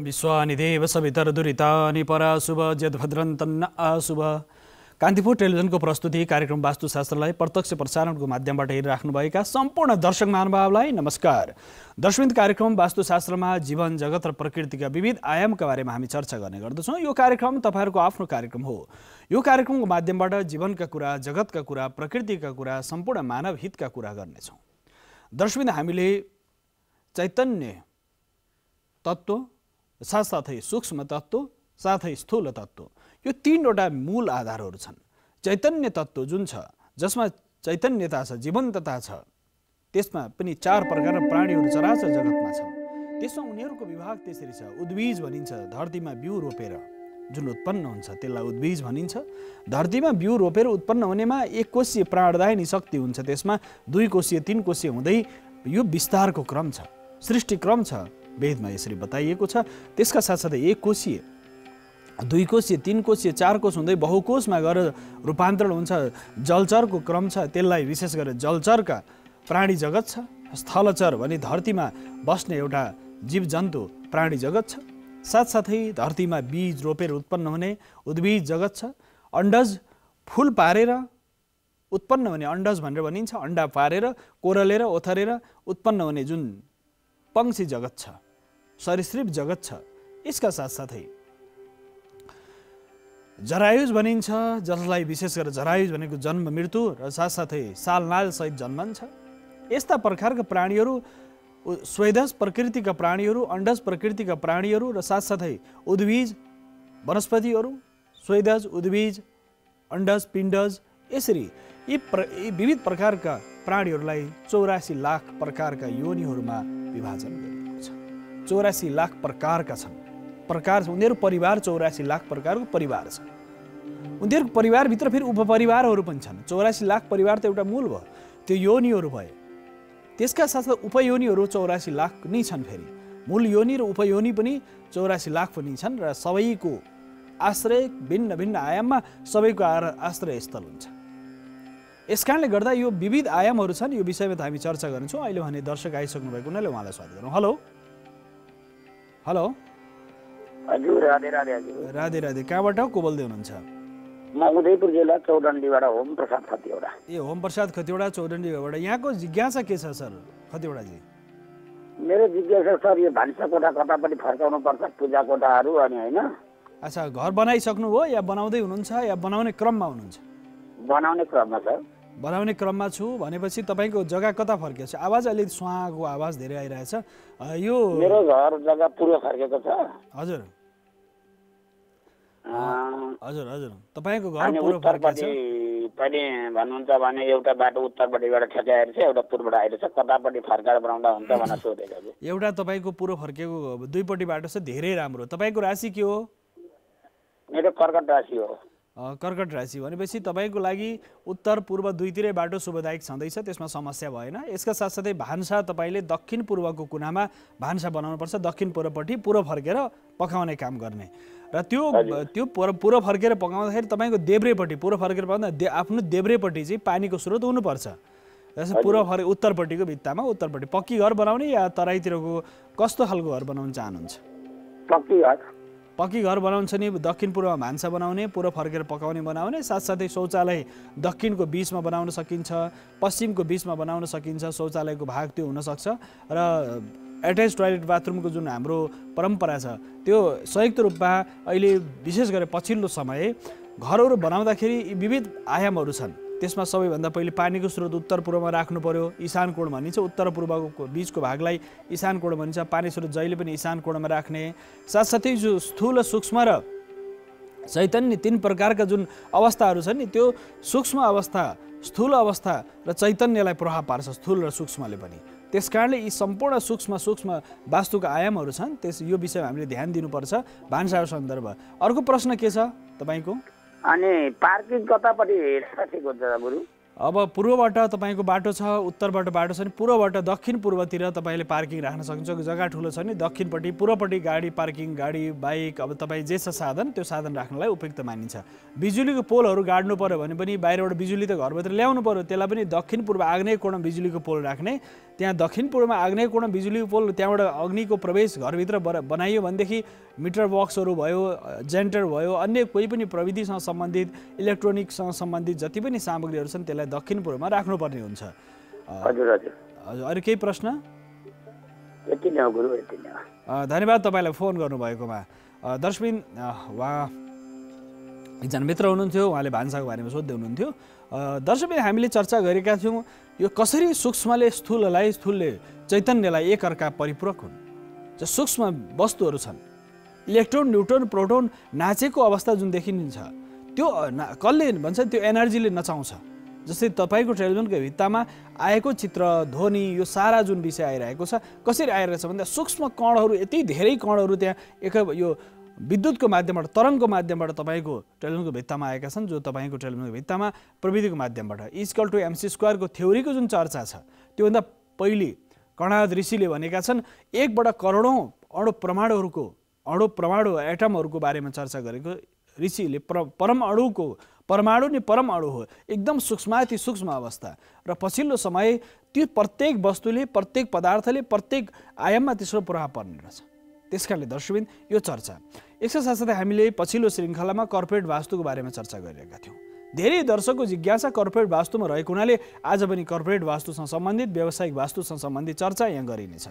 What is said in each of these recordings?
विश्वानि देव सवितरदुरितानि पराशुभ जद्भद्रन्तन्न आशुभ। कान्तिपुर टेलिभिजनको प्रस्तुति कार्यक्रम वास्तुशास्त्रलाई प्रत्यक्ष प्रसारणको माध्यमबाट हेरिराख्नुभएका सम्पूर्ण दर्शक महानुभावलाई नमस्कार। दर्शक कार्यक्रम वास्तुशास्त्रमा जीवन जगत र प्रकृतिका विविध आयामका बारेमा हामी चर्चा गर्ने गर्दछौँ। यो कार्यक्रम तपाईहरुको आफ्नो कार्यक्रम हो। यो कार्यक्रमको माध्यमबाट जीवनका कुरा, जगतका कुरा, प्रकृतिका कुरा, सम्पूर्ण मानव हितका कुरा गर्नेछौँ। दर्शक हामीले चैतन्य तत्त्व साथसाथै सूक्ष्म तत्त्व साथै स्थूल तत्त्व यो तीनवटा मूल आधारहरू छन्। चैतन्य तत्त्व जुन छ जसमा चैतन्यता छ, जीवन्तता छ, त्यसमा पनि चार प्रकारका प्राणीहरू चराचर जगतमा छन्। त्यसमा उनीहरूको विभाग त्यसरी छ। उद्भिज भनिन्छ, धरतीमा बिउ रोपेर जुन उत्पन्न हुन्छ त्यसलाई उद्भिज भनिन्छ। धरतीमा बिउ रोपेर उत्पन्न हुनेमा एक कोशीय प्राणदायिनी शक्ति हुन्छ। त्यसमा 2 कोशीय 3 कोशीय हुँदै यो विस्तारको क्रम छ, सृष्टि क्रम छ। वेदमा यसरी बताइएको छ। त्यसका साथसाथै 1 कोशीय 2 कोशीय 3 कोशीय 4 कोश हुँदै बहुकोशमा गएर रूपान्तरण हुन्छ। जलचरको क्रम छ, त्यसलाई विशेष गरेर जलचरका प्राणी जगत छ। स्थलचर भने धरतीमा बस्ने एउटा जीव जन्तु प्राणी जगत छ। साथसाथै धरतीमा बीज रोपेर उत्पन्न हुने उद्भिज जगत छ। अण्डज फूल पारेर उत्पन्न हुने अण्डज भनेर भनिन्छ। अण्डा पारेर कोरलेर ओथरेर उत्पन्न हुने जुन पंक्षी जगत छ, सरीसृप जगत छ। यसका साथसाथै जरायुज भनिन्छ, जसलाई विशेष गरेर जरायुज भनेको जन्म मृत्यु र साथसाथै सालनाल सहित जन्मन्छ। यस्ता प्रकारका प्राणीहरू स्वेदज प्रकृतिका प्राणीहरू, अण्डज प्रकृतिका प्राणीहरू र साथसाथै उद्भिज वनस्पतिहरू, स्वेदज, उद्भिज, अण्डज, पिण्डज, यसरी यी विविध प्रकारका प्राणीहरूलाई 84 लाख प्रकारका योनिहरूमा विभाजन गरिएको छ। 84 लाख प्रकारका छन्। प्रकार उनीहरू परिवार 84 लाख प्रकारको परिवार छ। उनीहरूको परिवारभित्र फेरि उपपरिवारहरू पनि छन्। 84 लाख परिवार त एउटा मूल भयो, त्यो योनिहरू भए। त्यसका साथसाथै उपयोनिहरू 84 लाख नै छन्। फेरि मूल योनि र उपयोनि पनि 84 लाख पनि छन् र सबैको आश्रय भिन्न भिन्न आयाममा सबैको आश्रय स्थल हुन्छ। यसकारणले गर्दा यो विविध आयामहरू छन्। यो विषयमा त हामी चर्चा गर्छौँ। अहिले भने दर्शक आइसक्नु भएको हुनाले उहाँलाई स्वागत गरौँ। हेलो हेलो हजुर, राधे राधे। हजुर राधे राधे। कहाँबाट को बोल्दै हुनुहुन्छ? म उदयपुर जिल्ला चौडण्डीबाट होम प्रसाद खतिवडा। ए होम प्रसाद खतिवडा चौडण्डीबाट। यहाँको जिज्ञासा के छ सर खतिवडाजी? मेरो जिज्ञासा सर यो भान्सा कोठा कतापट्टि फर्काउनु पर्छ, पूजा कोठाहरू अनि होइन? अच्छा, घर बनाइसक्नु भयो या बनाउँदै हुनुहुन्छ या बनाउने क्रममा हुनुहुन्छ? बनाउने क्रममा सर। बनाउने क्रममा छु भनेपछि तपाईँको जग्गा कता फर्केको छ? आवाज अलि स्वाँको आवाज धेरै आइरहेछ। यो मेरो घर जग्गा पूर्व फर्केको छ। हजुर हजुर हजुर, तपाईँको घर अनि पूर्व फर्केको छ। उत्तरपट्टि पनि भन्नुहुन्छ भने एउटा बाटो उत्तरपट्टिबाट ठेकाएर छ, एउटा पूर्वबाट आएको छ। कतापट्टि फर्काएर बनाउँदा हुन्छ भनेर सोधेको छु। एउटा तपाईँको पूर्व फर्केको 2 पट्टि बाटो छ, धेरै राम्रो। तपाईँको राशि के हो? मेरो कर्कट राशि हो। कर्कट राशि भनेपछि तपाईँको लागि उत्तर पूर्व दुईतिरै बाटो शुभदायक छँदैछ, त्यसमा समस्या भएन। यसका साथसाथै भान्सा तपाईँले दक्षिण पूर्वको कुनामा भान्सा बनाउनुपर्छ। दक्षिण पूर्वपट्टि पूर्व फर्केर पकाउने काम गर्ने र त्यो पूर्व फर्केर पकाउँदाखेरि तपाईँको देब्रेपट्टि पूर्व फर्केर पकाउँदा आफ्नो देब्रेपट्टि चाहिँ पानीको स्रोत हुनुपर्छ। जस्तै पूर्व उत्तरपट्टिको भित्तामा उत्तरपट्टि पक्की घर बनाउने या तराईतिरको कस्तो खालको घर बनाउन चाहनुहुन्छ? पक्की घर बनाउँछ नि। दक्षिण पूर्वमा भान्सा बनाउने, पूर्व फर्केर पकाउने बनाउने। साथसाथै शौचालय दक्षिणको बीचमा बनाउन सकिन्छ, पश्चिमको बीचमा बनाउन सकिन्छ। शौचालयको भाग त्यो हुनसक्छ र एट्याच टोयलेट बाथरुमको जुन हाम्रो परम्परा छ त्यो संयुक्त रूपमा अहिले विशेष गरेर पछिल्लो समय घरहरू बनाउँदाखेरि विविध आयामहरू छन्। त्यसमा सबैभन्दा पहिले पानीको स्रोत उत्तर पूर्वमा राख्नु पर्यो। ईशान कोण भनिन्छ। उत्तर पूर्वको बीचको भागलाई ईशान कोण भनिन्छ। पानी स्रोत जहिले पनि ईशान कोणमा राख्ने। साथसाथै जो स्थूल, सूक्ष्म र चैतन्य 3 प्रकारका जुन अवस्थाहरू छन् नि, त्यो सूक्ष्म अवस्था, स्थूल अवस्था र चैतन्यलाई प्रभाव पार्छ, स्थूल र सूक्ष्मले पनि। त्यसकारणले यी सम्पूर्ण सूक्ष्म वास्तुका आयामहरू छन्। यो विषयमा हामीले ध्यान दिनुपर्छ भान्साको सन्दर्भ। अर्को प्रश्न के छ तपाईँको? अनि पार्किङ कतापट्टि ठिक हुन्छ गुरु? अब पूर्वबाट तपाईँको बाटो छ, उत्तरबाट बाटो छ भने पूर्वबाट दक्षिण पूर्वतिर तपाईँले पार्किङ राख्न सक्नुहुन्छ। जग्गा ठुलो छ भने दक्षिणपट्टि पूर्वपट्टि गाडी पार्किङ, गाडी बाइक अब तपाईँ जे छ साधन त्यो साधन राख्नलाई उपयुक्त मानिन्छ। बिजुलीको पोलहरू गाड्नु पर्यो भने पनि बाहिरबाट बिजुली त घरभित्र ल्याउनु पर्यो, त्यसलाई पनि दक्षिण पूर्व आग्नेय कोणमा बिजुलीको पोल राख्ने। त्यहाँ दक्षिण पूर्वमा आग्नेय कोणमा बिजुलीको पोल, त्यहाँबाट अग्निको प्रवेश घरभित्र बनाइयो भनेदेखि मिटर बक्सहरू भयो, जेनेरेटर भयो, अन्य कोही पनि प्रविधिसँग सम्बन्धित इलेक्ट्रोनिक्ससँग सम्बन्धित जति पनि सामग्रीहरू छन् त्यसलाई दक्षिण पूर्वमा राख्नुपर्ने हुन्छ। हजुर हजुर। अरू केही प्रश्न? यति नै हो गुरु, यति नै हो। धन्यवाद तपाईँलाई फोन गर्नुभएकोमा। दर्शकबिन, उहाँ एकजना मित्र हुनुहुन्थ्यो, उहाँले भान्साको बारेमा सोध्दै हुनुहुन्थ्यो। दर्शकबिन, हामीले चर्चा गरेका थियौँ यो कसरी सूक्ष्मले स्थूललाई, स्थूलले चैतन्यलाई एकअर्का परिपूरक हुन्। जो सूक्ष्म वस्तुहरू छन्, इलेक्ट्रोन, न्युट्रोन, प्रोटोन नाचेको अवस्था जुन देखिन्छ त्यो कसले भन्छ त्यो एनर्जीले नचाउँछ। जस्तै तपाईँको टेलिभिजनको भित्तामा आएको चित्र, ध्वनि, यो सारा जुन विषय आइरहेको छ कसरी आइरहेछ भन्दा सूक्ष्म कणहरू, यति धेरै कणहरू त्यहाँ यो विद्युतको माध्यमबाट, तरङ्गको माध्यमबाट तपाईँको टेलिभिजनको भित्तामा आएका छन्, जो तपाईँको टेलिभिजनको भित्तामा प्रविधिको माध्यमबाट E=mc² को थ्योरीको जुन चर्चा छ त्योभन्दा पहिले कणाद ऋषिले भनेका छन् 1/, करोडौँ अणु परमाणु एटमहरूको बारेमा चर्चा गरेको ऋषिले परमाणु नै परम अणु हो, एकदम सूक्ष्माति सूक्ष्म अवस्था। र पछिल्लो समय त्यो प्रत्येक वस्तुले, प्रत्येक पदार्थले, प्रत्येक आयाममा त्यसको प्रभाव पर्ने रहेछ। त्यसकारणले दर्शकबिन यो चर्चा यसका साथसाथै हामीले पछिल्लो श्रृङ्खलामा कर्पोरेट वास्तुको बारेमा चर्चा गरिरहेका थियौँ। धेरै दर्शकको जिज्ञासा कर्पोरेट वास्तुमा रहेको हुनाले आज पनि कर्पोरेट वास्तुसँग सम्बन्धित, व्यावसायिक वास्तुसँग सम्बन्धित चर्चा यहाँ गरिनेछ।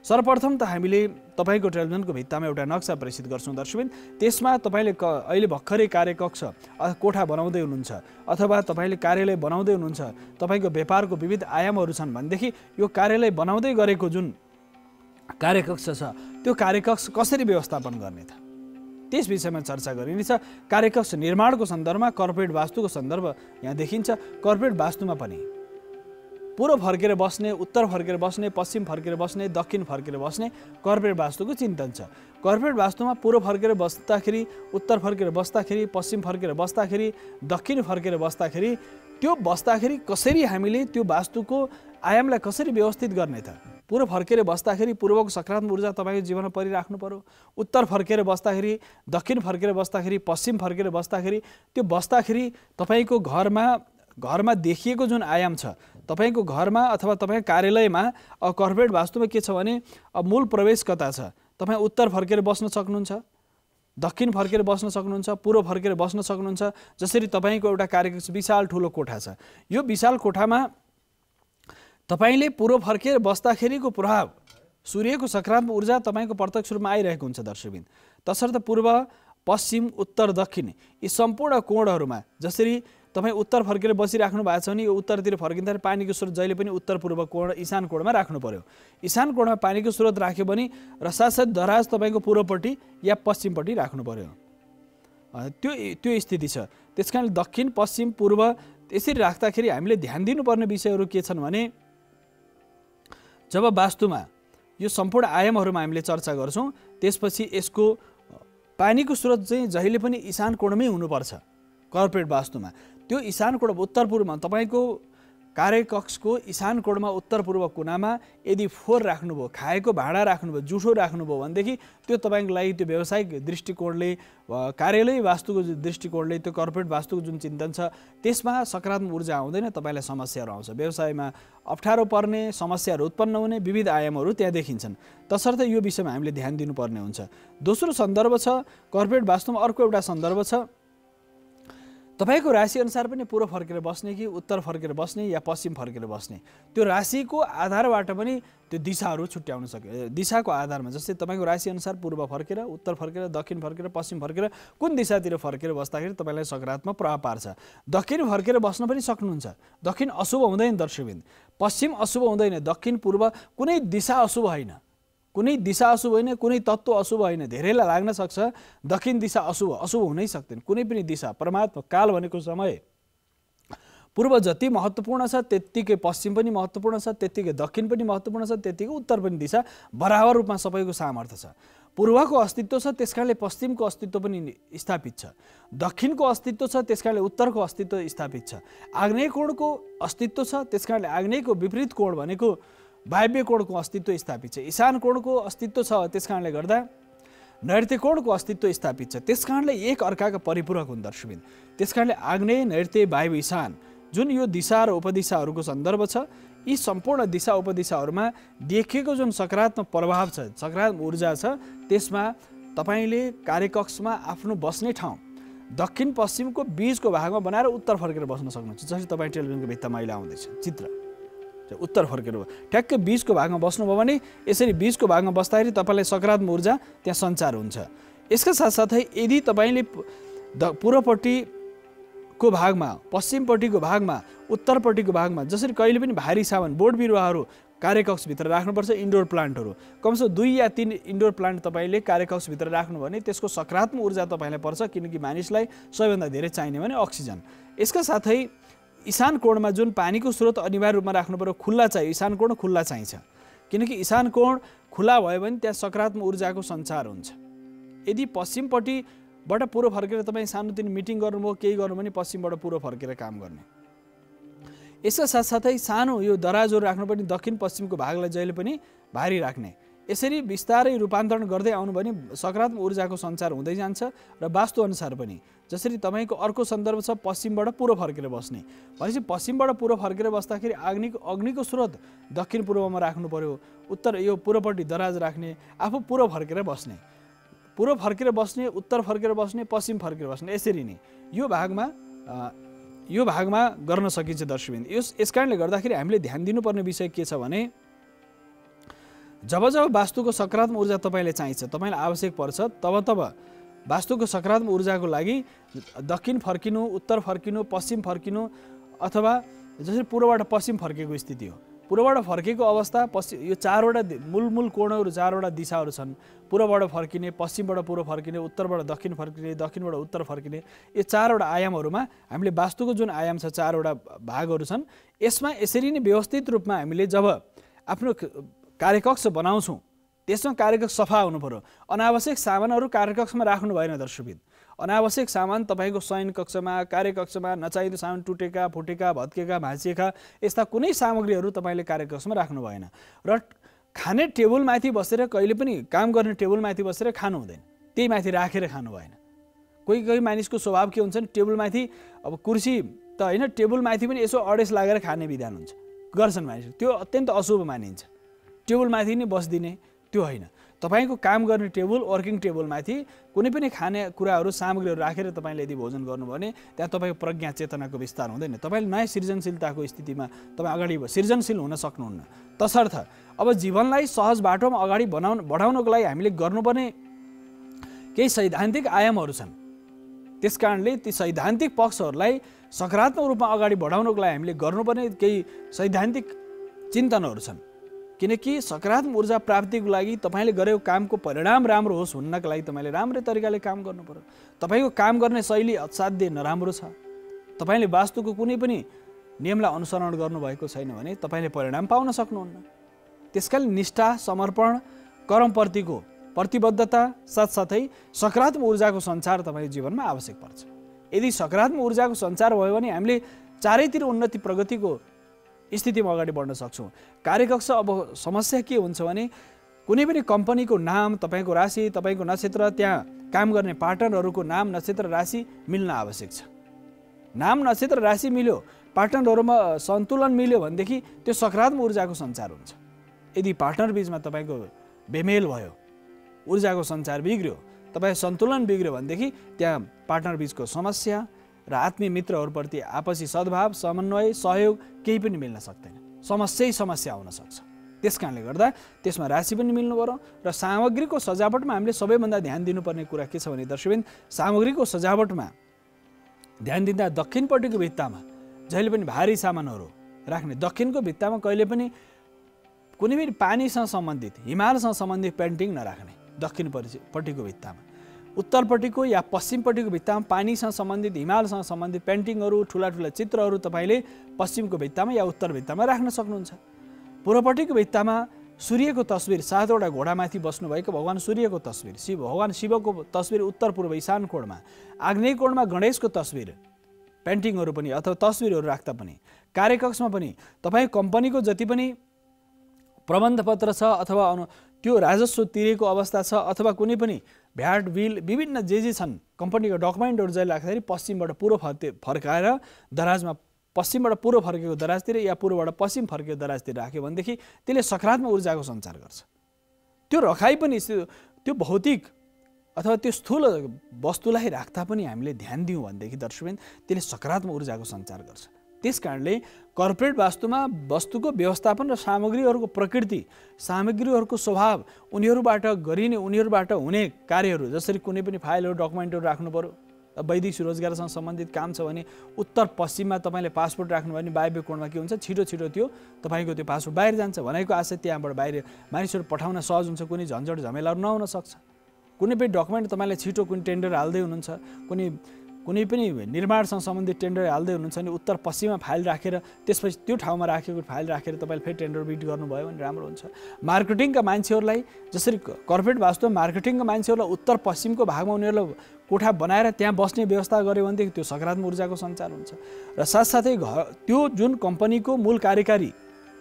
सर्वप्रथम त हामीले तपाईँको टेलिभिजनको भित्तामा एउटा नक्सा प्रेषित गर्छौँ दर्शकबिन। त्यसमा तपाईँले अहिले भर्खरै कार्यकक्ष कोठा बनाउँदै हुनुहुन्छ अथवा तपाईँले कार्यालय बनाउँदै हुनुहुन्छ, तपाईँको व्यापारको विविध आयामहरू छन् भनेदेखि यो कार्यालय बनाउँदै गरेको जुन कार्यकक्ष छ त्यो कार्यकक्ष कसरी व्यवस्थापन गर्ने त त्यस विषयमा चर्चा गरिनेछ। कार्यकक्ष निर्माणको सन्दर्भमा कर्पोरेट वास्तुको सन्दर्भ यहाँ देखिन्छ। कर्पोरेट वास्तुमा पनि पूर्व फर्केर बस्ने, उत्तर फर्केर बस्ने, पश्चिम फर्केर बस्ने, दक्षिण फर्केर बस्ने कर्पोरेट वास्तुको चिन्तन छ। कर्पोरेट वास्तुमा पूर्व फर्केर बस्दाखेरि, उत्तर फर्केर बस्दाखेरि, पश्चिम फर्केर बस्दाखेरि, दक्षिण फर्केर बस्दाखेरि त्यो बस्दाखेरि कसरी हामीले त्यो वास्तुको आयामलाई कसरी व्यवस्थित गर्ने त? पूर्व फर्केर बस्दाखेरि पूर्वको सकारात्मक ऊर्जा तपाईँको जीवनमा परिराख्नु पर्यो। उत्तर फर्केर बस्दाखेरि, दक्षिण फर्केर बस्दाखेरि, पश्चिम फर्केर बस्दाखेरि त्यो बस्दाखेरि तपाईँको घरमा देखिएको जुन आयाम छ, तपाईँको घरमा अथवा तपाईँ कार्यालयमा कर्पोरेट वास्तुमा के छ भने मूल प्रवेश कता छ? तपाईँ उत्तर फर्केर बस्न सक्नुहुन्छ, दक्षिण फर्केर बस्न सक्नुहुन्छ, पूर्व फर्केर बस्न सक्नुहुन्छ। जसरी तपाईँको एउटा कार्यकक्ष विशाल ठुलो कोठा छ, यो विशाल कोठामा तपाईँले पूर्व फर्केर बस्दाखेरिको प्रभाव, सूर्यको सकारात्मक ऊर्जा तपाईँको प्रत्यक्ष रूपमा आइरहेको हुन्छ दर्शकबिन। तसर्थ पूर्व, पश्चिम, उत्तर, दक्षिण यी सम्पूर्ण कोणहरूमा जसरी तपाईँ उत्तर फर्केर बसिराख्नु भएको छ भने यो उत्तरतिर फर्किँदाखेरि पानीको स्रोत जहिले पनि उत्तर पूर्व कोण, ईशान कोणमा राख्नु पर्यो। ईशान कोणमा पानीको स्रोत राख्यो भने र साथसाथ दराज तपाईँको पूर्वपट्टि या पश्चिमपट्टि राख्नु पर्यो। त्यो स्थिति छ। त्यसकारण दक्षिण, पश्चिम, पूर्व यसरी राख्दाखेरि हामीले ध्यान दिनुपर्ने विषयहरू के छन् भने जब वास्तुमा यो सम्पूर्ण आयामहरूमा हामीले चर्चा गर्छौँ त्यसपछि यसको पानीको स्रोत चाहिँ जहिले पनि ईशान कोणमै हुनुपर्छ। कर्पोरेट वास्तुमा त्यो ईशान कोण उत्तर पूर्वमा तपाईँको कार्यकक्षको ईशान कोणमा उत्तर पूर्व कुनामा यदि फोहोर राख्नुभयो, खाएको भाँडा राख्नुभयो, जुठो राख्नुभयो भनेदेखि त्यो तपाईँको लागि त्यो व्यावसायिक दृष्टिकोणले, कार्यालय वास्तुको दृष्टिकोणले, त्यो कर्पोरेट वास्तुको जुन चिन्तन छ त्यसमा सकारात्मक ऊर्जा आउँदैन, तपाईँलाई समस्याहरू आउँछ। व्यवसायमा अप्ठ्यारो पर्ने, समस्याहरू उत्पन्न हुने विविध आयामहरू त्यहाँ देखिन्छन्। तसर्थ यो विषयमा हामीले ध्यान दिनुपर्ने हुन्छ। दोस्रो सन्दर्भ छ कर्पोरेट वास्तुमा अर्को एउटा सन्दर्भ छ तपाईको राशि अनुसार पनि पूर्व फर्केर बस्ने कि उत्तर फर्केर बस्ने या पश्चिम फर्केर बस्ने, त्यो राशिको आधारबाट पनि त्यो दिशाहरू छुट्याउन सक्यो। दिशाको आधारमा जस्तै तपाईको राशि अनुसार पूर्व फर्केर, उत्तर फर्केर, दक्षिण फर्केर, पश्चिम फर्केर कुन दिशातिर फर्केर बस्दाखेरि तपाईलाई सकारात्मक प्रभाव पार्छ। दक्षिण फर्केर बस्न पनि सक्नुहुन्छ। दक्षिण अशुभ हुँदैन दर्शकबिन, पश्चिम अशुभ हुँदैन, दक्षिण पूर्व कुनै दिशा अशुभ होइन, कुनै दिशा अशुभ होइन, कुनै तत्त्व अशुभ होइन। धेरैलाई लाग्न सक्छ दक्षिण दिशा अशुभ हुनै सक्दैन। कुनै पनि दिशा, परमात्मा काल भनेको समय पूर्व जति महत्त्वपूर्ण छ त्यत्तिकै पश्चिम पनि महत्त्वपूर्ण छ, त्यत्तिकै दक्षिण पनि महत्त्वपूर्ण छ, त्यत्तिकै उत्तर पनि दिशा बराबर रूपमा सबैको सामर्थ्य छ। पूर्वको अस्तित्व छ त्यसकारणले पश्चिमको अस्तित्व पनि स्थापित छ, दक्षिणको अस्तित्व छ त्यसकारणले उत्तरको अस्तित्व स्थापित छ, आग्नेय कोणको अस्तित्व छ त्यसकारणले आग्नेयको विपरीत कोण भनेको वायव्य कोणको अस्तित्व स्थापित छ, ईशान कोणको अस्तित्व छ त्यसकारणले गर्दा नैऋत्य कोणको अस्तित्व स्थापित छ। त्यसकारणले एक अर्काका परिपूरक हुन् दर्शकबिन। त्यसकारणले आग्नेय, नैऋत्य, वायव्य, ईशान जुन यो दिशा र उपदिशाहरूको सन्दर्भ छ, यी सम्पूर्ण दिशा उपदिशाहरूमा देखिएको जुन सकारात्मक प्रभाव छ, सकारात्मक ऊर्जा छ, त्यसमा तपाईँले कार्यकक्षमा आफ्नो बस्ने ठाउँ दक्षिण पश्चिमको बीचको भागमा बनाएर उत्तर फर्केर बस्न सक्नुहुन्छ। जसरी तपाईँ टेलिभिजनको भित्तामा अहिले आउँदैछ चित्र, उत्तर फर्केर ठ्याक्कै बीचको भागमा बस्नुभयो भने यसरी बीचको भागमा बस्दाखेरि तपाईँलाई सकारात्मक ऊर्जा त्यहाँ सञ्चार हुन्छ। यसका साथसाथै यदि तपाईँले पूर्वपट्टिको भागमा, पश्चिमपट्टिको भागमा, उत्तरपट्टिको भागमा जसरी कहिले पनि भारी सामान बोट बिरुवाहरू कार्यकक्षभित्र राख्नुपर्छ, इन्डोर प्लान्टहरू कमसेकम 2 या 3 इन्डोर प्लान्ट तपाईँले कार्यकक्षभित्र राख्नु भने त्यसको सकारात्मक ऊर्जा तपाईँलाई पर्छ, किनकि मानिसलाई सबैभन्दा धेरै चाहिने भने अक्सिजन। यसका साथै ईशान कोणमा जुन पानीको स्रोत अनिवार्य रूपमा राख्नु पर्यो, खुल्ला चाहियो, ईशान कोण खुल्ला चाहिन्छ, किनकि ईशान कोण खुला भयो भने त्यहाँ सकारात्मक ऊर्जाको सञ्चार हुन्छ। यदि पश्चिमपट्टिबाट पूर्व फर्केर तपाईँ सानोतिनो मिटिङ गर्नुभयो, केही गर्नु भने पश्चिमबाट पूर्व फर्केर काम गर्ने। यसका साथसाथै सानो यो दराजहरू राख्नुपर्ने दक्षिण पश्चिमको भागलाई जहिले पनि भारी राख्ने। यसरी बिस्तारै रूपान्तरण गर्दै आउनु भने सकारात्मक ऊर्जाको सञ्चार हुँदै जान्छ र वास्तुअनुसार पनि। जसरी तपाईँको अर्को सन्दर्भ छ पश्चिमबाट पूर्व फर्केर बस्ने, भनेपछि पश्चिमबाट पूर्व फर्केर बस्दाखेरि अग्निको स्रोत दक्षिण पूर्वमा राख्नु पर्यो, उत्तर यो पूर्वपट्टि दराज राख्ने, आफू पूर्व फर्केर बस्ने, पूर्व फर्केर बस्ने, उत्तर फर्केर बस्ने, पश्चिम फर्केर बस्ने, यसरी नै यो भागमा गर्न सकिन्छ दर्शकबिन। यस कारणले गर्दाखेरि हामीले ध्यान दिनुपर्ने विषय के छ भने जब वास्तुको सकारात्मक ऊर्जा तपाईँलाई चाहिन्छ, तपाईँलाई आवश्यक पर्छ, तब वास्तुको सकारात्मक ऊर्जाको लागि दक्षिण फर्किनु, उत्तर फर्किनु, पश्चिम फर्किनु, अथवा जसरी पूर्वबाट पश्चिम फर्केको स्थिति हो, पूर्वबाट फर्केको अवस्था यो 4वटा मूल कोणहरू, 4वटा दिशाहरू छन्। पूर्वबाट फर्किने, पश्चिमबाट पूर्व फर्किने, उत्तरबाट दक्षिण फर्किने, दक्षिणबाट उत्तर फर्किने, यो 4वटा आयामहरूमा हामीले वास्तुको जुन आयाम छ, 4वटा भागहरू छन्, यसमा यसरी नै व्यवस्थित रूपमा हामीले जब आफ्नो कार्यकक्ष बनाउँछौँ त्यसमा कार्यकक्ष सफा हुनु पर्यो। अनावश्यक सामानहरू कार्यकक्षमा राख्नु भएन दर्शकबिन। अनावश्यक सामान तपाईँको शयन कक्षमा, कार्यकक्षमा नचाहिँदो सामान टुटेका, फुटेका, भत्केका, भाँचिएका यस्ता कुनै सामग्रीहरू तपाईँले कार्यकक्षमा राख्नु भएन। र खाने टेबलमाथि बसेर कहिले पनि काम गर्ने टेबलमाथि बसेर खानु हुँदैन, त्यही माथि राखेर खानु भएन। कोही मानिसको स्वभाव के हुन्छ नि, टेबलमाथि अब कुर्सी त होइन, टेबलमाथि पनि यसो अडेस लागेर खाने विधान हुन्छ, गर्छन् मानिसहरू, त्यो अत्यन्त अशुभ मानिन्छ। टेबलमाथि नै बस्दिने त्यो होइन। तपाईँको काम गर्ने टेबल, वर्किङ टेबलमाथि कुनै पनि खाने कुराहरू, सामग्रीहरू राखेर तपाईँले यदि भोजन गर्नुभयो भने त्यहाँ तपाईँको प्रज्ञा चेतनाको विस्तार हुँदैन। तपाईँले नयाँ सृजनशीलताको स्थितिमा तपाईँ अगाडि सृजनशील हुन सक्नुहुन्न। तसर्थ अब जीवनलाई सहज बाटोमा अगाडि बढाउनको लागि हामीले गर्नुपर्ने केही सैद्धान्तिक आयामहरू छन्। त्यसकारणले ती सैद्धान्तिक पक्षहरूलाई सकारात्मक रूपमा अगाडि बढाउनको लागि हामीले गर्नुपर्ने केही सैद्धान्तिक चिन्तनहरू छन्। किनकि सकारात्मक ऊर्जा प्राप्तिको लागि तपाईँले गरेको कामको परिणाम राम्रो होस् हुन्नका लागि तपाईँले राम्रै तरिकाले काम गर्नु पर्यो। तपाईँको काम गर्ने शैली असाध्यै नराम्रो छ, तपाईँले वास्तुको कुनै पनि नियमलाई अनुसरण गर्नुभएको छैन भने तपाईँले परिणाम पाउन सक्नुहुन्न। त्यसकारण निष्ठा, समर्पण, कर्मप्रतिको प्रतिबद्धता साथसाथै सकारात्मक ऊर्जाको सञ्चार तपाईँको जीवनमा आवश्यक पर्छ। यदि सकारात्मक ऊर्जाको सञ्चार भयो भने हामीले चारैतिर उन्नति प्रगतिको स्थितिमा अगाडि बढ्न सक्छौँ। कार्यकक्ष अब समस्या के हुन्छ भने कुनै पनि कम्पनीको नाम, तपाईँको राशि, तपाईँको नक्षत्र, त्यहाँ काम गर्ने पार्टनरहरूको नाम, नक्षत्र, राशि मिल्न आवश्यक छ। नाम, नक्षत्र, राशि मिल्यो, पार्टनरहरूमा सन्तुलन मिल्यो भनेदेखि त्यो सकारात्मक ऊर्जाको सञ्चार हुन्छ। यदि पार्टनर बिचमा तपाईँको बेमेल भयो, ऊर्जाको सञ्चार बिग्रियो, तपाईँ सन्तुलन बिग्रियो भनेदेखि त्यहाँ पार्टनर बिचको समस्या र आत्मीय मित्रहरूप्रति आपसी सद्भाव, समन्वय, सहयोग केही पनि मिल्न सक्दैन, समस्या हुन सक्छ। त्यसकारणले गर्दा त्यसमा राशि पनि मिल्नु पर्यो। र सामग्रीको सजावटमा हामीले सबैभन्दा ध्यान दिनुपर्ने कुरा के छ भने दर्शकबिन, सामग्रीको सजावटमा ध्यान दिँदा दक्षिणपट्टिको भित्तामा जहिले पनि भारी सामानहरू राख्ने, दक्षिणको भित्तामा कहिले पनि कुनै पनि पानीसँग सम्बन्धित, हिमालसँग सम्बन्धित पेन्टिङ नराख्ने दक्षिणपट्टिको भित्तामा। उत्तरपट्टिको या पश्चिमपट्टिको भित्तामा पानीसँग सम्बन्धित, हिमालसँग सम्बन्धित पेन्टिङहरू, ठुला चित्रहरू तपाईँले पश्चिमको भित्तामा या उत्तर भित्तामा राख्न सक्नुहुन्छ। पूर्वपट्टिको भित्तामा सूर्यको तस्बिर 7वटा घोडामाथि बस्नुभएको भगवान सूर्यको तस्बिर, भगवान शिवको तस्बिर उत्तर पूर्व इशान कोणमा, आग्नेय कोणमा गणेशको तस्बिर पेन्टिङहरू पनि अथवा तस्बिरहरू राख्दा पनि, कार्यकक्षमा पनि तपाईँ कम्पनीको जति पनि प्रबन्धपत्र छ अथवा त्यो राजस्व तिरेको अवस्था छ अथवा कुनै पनि भ्याट बिल विभिन्न जे छन् कम्पनीको डकुमेन्टहरू जहिले राख्दाखेरि पश्चिमबाट पूर्व फर्काएर दराजमा, पश्चिमबाट पूर्व फर्केको दराजतिर या पूर्वबाट पश्चिम फर्केको दराजतिर राख्यो भनेदेखि त्यसले सकारात्मक ऊर्जाको सञ्चार गर्छ। त्यो रखाइ पनि त्यो भौतिक अथवा त्यो स्थूल वस्तुलाई राख्दा पनि हामीले ध्यान दियौँ भनेदेखि दर्शकबिन त्यसले सकारात्मक ऊर्जाको सञ्चार गर्छ। त्यसकारणले कर्पोरेट वास्तुमा वस्तुको व्यवस्थापन र सामग्रीहरूको प्रकृति, सामग्रीहरूको स्वभाव, उनीहरूबाट गरिने, उनीहरूबाट हुने कार्यहरू, जसरी कुनै पनि फाइलहरू डकुमेन्टहरू राख्नु पर्यो, वैदेशिक रोजगारसँग सम्बन्धित काम छ भने उत्तर पश्चिममा तपाईँले पासपोर्ट राख्नुभयो भने वायव्य कोणमा के हुन्छ, छिटो छिटो त्यो तपाईँको त्यो पासपोर्ट बाहिर जान्छ भनेको आशा त्यहाँबाट बाहिर मानिसहरू पठाउन सहज हुन्छ, कुनै झन्झट झमेलाहरू नहुन सक्छ। कुनै पनि डकुमेन्ट तपाईँलाई छिटो कुनै टेन्डर हाल्दै हुनुहुन्छ, कुनै पनि निर्माणसँग सम्बन्धित टेन्डर हाल्दै हुनुहुन्छ भने उत्तर पश्चिममा फाइल राखेर त्यसपछि त्यो ठाउँमा राखेको फाइल राखेर तपाईँले फेरि टेन्डर बिड गर्नुभयो भने राम्रो हुन्छ। मार्केटिङका मान्छेहरूलाई जसरी कर्पोरेट वास्तवमा मार्केटिङका मान्छेहरूलाई उत्तर पश्चिमको भागमा उनीहरूलाई कोठा बनाएर त्यहाँ बस्ने व्यवस्था गर्यो भनेदेखि त्यो सकारात्मक ऊर्जाको सञ्चार हुन्छ। र साथसाथै त्यो जुन कम्पनीको मूल कार्यकारी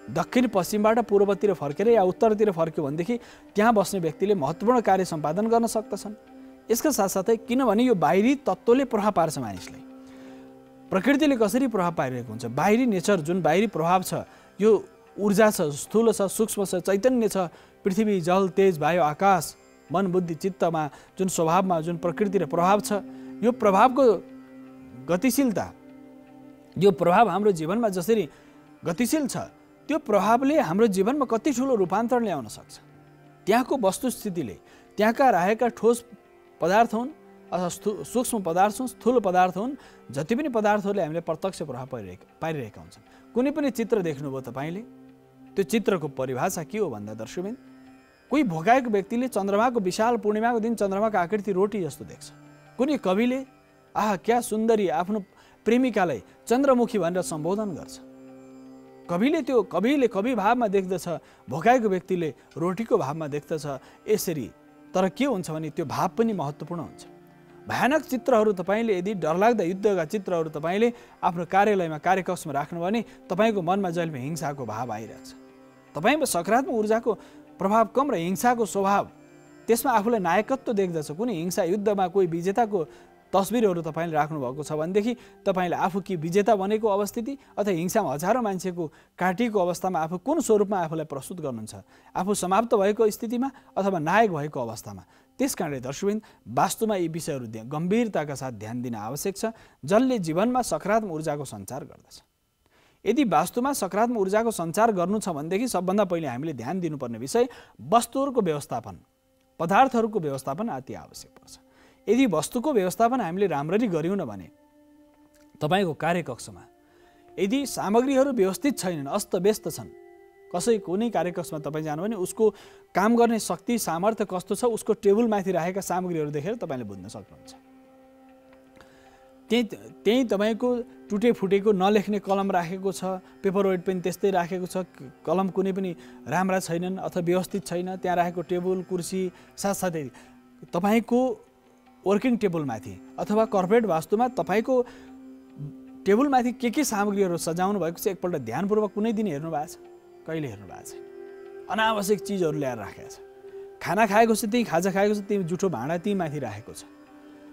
दक्षिण पश्चिमबाट पूर्वतिर फर्केर या उत्तरतिर फर्क्यो भनेदेखि त्यहाँ बस्ने व्यक्तिले महत्त्वपूर्ण कार्य सम्पादन गर्न सक्दछन्। यसका साथसाथै किनभने यो बाहिरी तत्त्वले प्रभाव पार्छ मानिसलाई, प्रकृतिले कसरी प्रभाव पारिरहेको हुन्छ, बाहिरी नेचर जुन बाहिरी प्रभाव छ, यो ऊर्जा छ, स्थूल छ, सूक्ष्म छ, चैतन्य छ, पृथ्वी, जल, तेज, वायु, आकाश, मन, बुद्धि, चित्तमा जुन स्वभावमा जुन प्रकृति र प्रभाव छ, यो प्रभावको गतिशीलता, यो प्रभाव हाम्रो जीवनमा जसरी गतिशील छ त्यो प्रभावले हाम्रो जीवनमा कति ठुलो रूपान्तरण ल्याउन सक्छ। त्यहाँको वस्तुस्थितिले, त्यहाँका रहेका ठोस पदार्थ हुन् अथवा सूक्ष्म पदार्थ हुन्, स्थूल पदार्थ हुन्, जति पनि पदार्थहरूले हामीले प्रत्यक्ष प्रभाव पारिरहेका हुन्छन्। कुनै पनि चित्र देख्नुभयो तपाईँले, त्यो चित्रको परिभाषा के हो भन्दा दर्शकबिन, कोही भोकाएको व्यक्तिले चन्द्रमाको विशाल पूर्णिमाको दिन चन्द्रमाको आकृति रोटी जस्तो देख्छ। कुनै कविले आहा क्या सुन्दरी आफ्नो प्रेमिकालाई चन्द्रमुखी भनेर सम्बोधन गर्छ। कविले कवि भावमा देख्दछ, भोकाएको व्यक्तिले रोटीको भावमा देख्दछ। यसरी तर के हुन्छ भने त्यो भाव पनि महत्त्वपूर्ण हुन्छ। भयानक चित्रहरू तपाईँले यदि डरलाग्दा युद्धका चित्रहरू तपाईँले आफ्नो कार्यालयमा, कार्यकक्षमा राख्नुभयो भने तपाईँको मनमा जहिले पनि हिंसाको भाव आइरहेछ। तपाईँमा सकारात्मक ऊर्जाको प्रभाव कम र हिंसाको स्वभाव, त्यसमा आफूलाई नायकत्व देख्दछ। कुनै हिंसा युद्धमा कोही विजेताको तस्बिरहरू तपाईँले राख्नुभएको छ भनेदेखि तपाईँले आफू कि विजेता बनेको अवस्थिति अथवा हिंसामा हजारौँ मान्छेको काटिएको अवस्थामा आफू कुन स्वरूपमा आफूलाई प्रस्तुत गर्नुहुन्छ, आफू समाप्त भएको स्थितिमा अथवा नायक भएको अवस्थामा। त्यसकारणले दर्शकबिन वास्तुमा यी विषयहरू गम्भीरताका साथ ध्यान दिन आवश्यक छ, जसले जीवनमा सकारात्मक ऊर्जाको सञ्चार गर्दछ। यदि वास्तुमा सकारात्मक ऊर्जाको सञ्चार गर्नु छ भनेदेखि सबभन्दा पहिले हामीले ध्यान दिनुपर्ने विषय वस्तुहरूको व्यवस्थापन, पदार्थहरूको व्यवस्थापन अति आवश्यक पर्छ। यदि वस्तुको व्यवस्थापन हामीले राम्ररी गरिउँ भने तपाईँको कार्यकक्षमा यदि सामग्रीहरू व्यवस्थित छैनन्, अस्तव्यस्त छन्, कुनै कार्यकक्षमा तपाईँ जानु भने उसको काम गर्ने शक्ति सामर्थ्य कस्तो छ, उसको टेबलमाथि राखेका सामग्रीहरू देखेर तपाईँले बुझ्न सक्नुहुन्छ। त्यही तपाईँको टुटे फुटेको नलेख्ने कलम राखेको छ, पेपर वेट पनि त्यस्तै राखेको छ, कलम कुनै पनि राम्रा छैनन् अथवा व्यवस्थित छैन, त्यहाँ राखेको टेबल कुर्सी, साथसाथै तपाईँको वर्किङ टेबलमाथि अथवा कर्पोरेट वास्तुमा तपाईँको टेबलमाथि के सामग्रीहरू सजाउनु भएको छ एकपल्ट ध्यानपूर्वक कुनै दिन हेर्नु भएको छ? कहिले हेर्नु भएको छैन। अनावश्यक चिजहरू ल्याएर राखेको छ, खाना खाएको छ त्यही, खाजा खाएको छ त्यही, जुठो भाँडा त्यही माथि राखेको छ,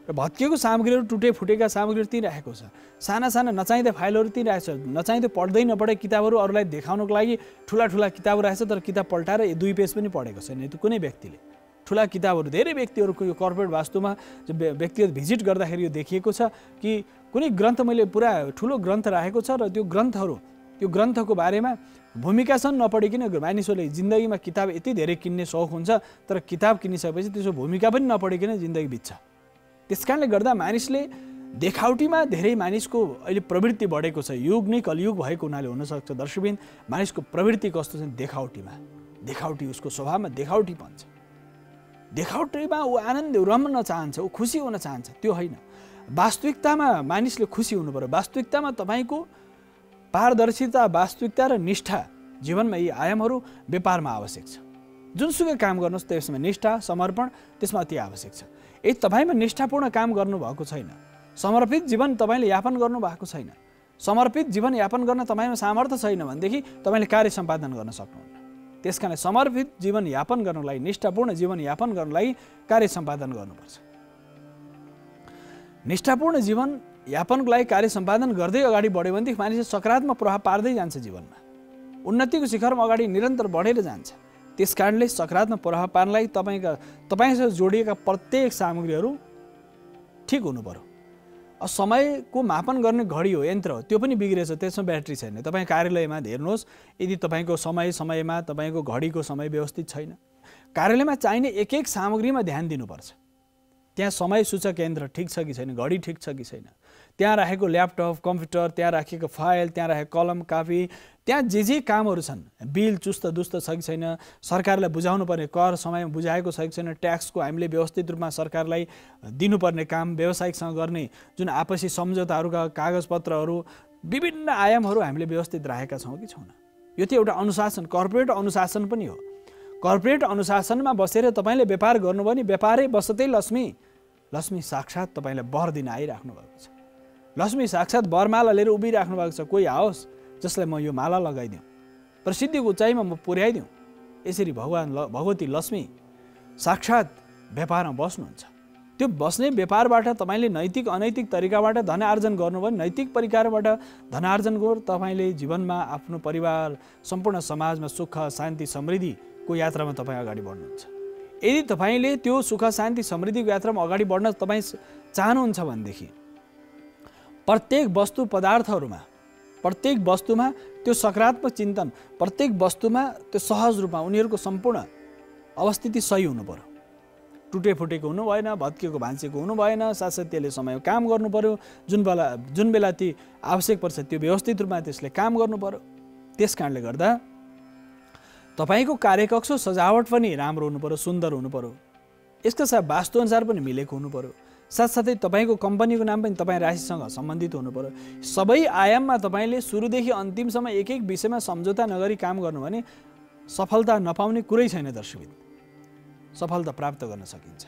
र भत्किएको सामग्रीहरू, टुटे फुटेका सामग्रीहरू त्यही राखेको छ, साना साना नचाहिँदा फाइलहरू त्यही राखेको छ, नचाहिँदो पढ्दै नपढेको किताबहरू अरूलाई देखाउनको लागि ठुला ठुला किताबहरू राखेको छ, तर किताब पल्टाएर 2 पेज पनि पढेको छैन। त्यो कुनै व्यक्तिले ठुला किताबहरू, धेरै व्यक्तिहरूको यो कर्पोरेट वास्तुमा व्यक्तिगत भिजिट गर्दाखेरि यो देखिएको छ कि कुनै ग्रन्थ मैले पुरा ठुलो ग्रन्थ राखेको छ र त्यो ग्रन्थको बारेमा भूमिकासम्म नपढिकन मानिसहरूले जिन्दगीमा किताब यति धेरै किन्ने सौख हुन्छ, तर किताब किनिसकेपछि त्यसको भूमिका पनि नपढिकन जिन्दगी बित्छ। त्यसकारणले गर्दा मानिसले देखावटीमा धेरै मानिसको अहिले प्रवृत्ति बढेको छ। युग नै कलियुग भएको हुनाले हुनसक्छ दर्शकबिन, मानिसको प्रवृत्ति कस्तो छ, देखावटी, उसको स्वभावमा देखावटीपन छ। देखावटीमा ऊ आनन्द रम्न चाहन्छ, ऊ खुसी हुन चाहन्छ, त्यो होइन। वास्तविकतामा मानिसले खुसी हुनु पर्यो। वास्तविकतामा तपाईँको पारदर्शिता, वास्तविकता र निष्ठा जीवनमा यी आयामहरू व्यापारमा आवश्यक छ। जुनसुकै काम गर्नुहोस् त्यसमा निष्ठा समर्पण त्यसमा अति आवश्यक छ। यदि तपाईँमा निष्ठापूर्ण काम गर्नुभएको छैन, समर्पित जीवन तपाईँले यापन गर्नुभएको छैन, समर्पित जीवन यापन गर्न तपाईँमा सामर्थ्य छैन भनेदेखि तपाईँले कार्य सम्पादन गर्न सक्नुहुन्न। त्यसकारण समर्पित जीवन यापन गर्नलाई, निष्ठापूर्ण जीवन यापन गर्नलाई कार्य सम्पादन गर्नुपर्छ। निष्ठापूर्ण जीवन यापनको लागि कार्य सम्पादन गर्दै अगाडि बढ्यो भनेदेखि मानिसले सकारात्मक प्रभाव पार्दै जान्छ, जीवनमा उन्नतिको शिखरमा अगाडि निरन्तर बढेर जान्छ। त्यस कारणले सकारात्मक प्रभाव पार्नलाई तपाईँसँग जोडिएका प्रत्येक सामग्रीहरू ठिक हुनु पर्यो। समयको मापन गर्ने घडी हो, यन्त्र हो, त्यो पनि बिग्रेछ, त्यसमा ब्याट्री छैन। तपाईँ कार्यालयमा हेर्नुहोस्, यदि तपाईँको समयमा तपाईँको घडीको समय व्यवस्थित छैन, कार्यालयमा चाहिने एक एक सामग्रीमा ध्यान दिनुपर्छ। त्यहाँ समय सूचक यन्त्र ठिक छ कि छैन, घडी ठिक छ कि छैन, त्यहाँ राखेको ल्यापटप कम्प्युटर, त्यहाँ राखेको फाइल, त्यहाँ राखेको कलम कापी, त्यहाँ जे कामहरू छन्, बिल चुस्त दुस्त छ कि छैन, सरकारलाई बुझाउनु पर्ने कर समयमा बुझाएको छ कि छैन, ट्याक्सको हामीले व्यवस्थित रूपमा सरकारलाई दिनुपर्ने काम, व्यवसायिकसँग गर्ने जुन आपसी सम्झौताहरूका कागजपत्रहरू, विभिन्न आयामहरू हामीले व्यवस्थित राखेका छौँ कि छैनौँ। यो चाहिँ एउटा अनुशासन, कर्पोरेट अनुशासन पनि हो। कर्पोरेट अनुशासनमा बसेर तपाईँले व्यापार गर्नुभयो भने व्यापारै बसतै लक्ष्मी साक्षात् तपाईँलाई वर दिन आइराख्नु भएको छ। लक्ष्मी साक्षात् वरमाला लिएर उभिराख्नु भएको छ। कोही आओस् जसलाई म यो माला लगाइदिउँ, प्रसिद्धिको उचाइमा म पुर्याइदिउँ। यसरी भगवती लक्ष्मी साक्षात् व्यापारमा बस्नुहुन्छ। त्यो बस्ने व्यापारबाट तपाईँले नैतिक अनैतिक तरिकाबाट धन आर्जन गर्नुभयो भने नैतिक परिकारबाट धन आर्जन गर्नु तपाईँले जीवनमा आफ्नो परिवार सम्पूर्ण समाजमा सुख शान्ति समृद्धिको यात्रामा तपाईँ अगाडि बढ्नुहुन्छ। यदि तपाईँले त्यो सुख शान्ति समृद्धिको यात्रामा अगाडि बढ्न तपाईँ चाहनुहुन्छ भनेदेखि प्रत्येक वस्तु पदार्थहरूमा, प्रत्येक वस्तुमा त्यो सकारात्मक चिन्तन, प्रत्येक वस्तुमा त्यो सहज रूपमा उनीहरूको सम्पूर्ण अवस्थिति सही हुनु पर्यो। टुटे फुटेको हुनु भएन, भत्किएको भाँचिएको हुनु भएन, साथसाथै त्यसले समय काम गर्नु पर्यो। जुन बेला ती आवश्यक पर्छ त्यो व्यवस्थित रूपमा त्यसले काम गर्नु पर्यो। त्यस कारणले गर्दा तपाईँको कार्यकक्ष सजावट पनि राम्रो हुनु पर्यो, सुन्दर हुनु पर्यो। यसका साथ वास्तुअनुसार पनि मिलेको हुनु पर्यो। साथसाथै तपाईँको कम्पनीको नाम पनि तपाईँ राशिसँग सम्बन्धित हुनु पर्यो। सबै आयाममा तपाईँले सुरुदेखि अन्तिमसम्म एक एक विषयमा सम्झौता नगरी काम गर्नु भने सफलता नपाउने कुरै छैन। दर्शकबिन, सफलता प्राप्त गर्न सकिन्छ।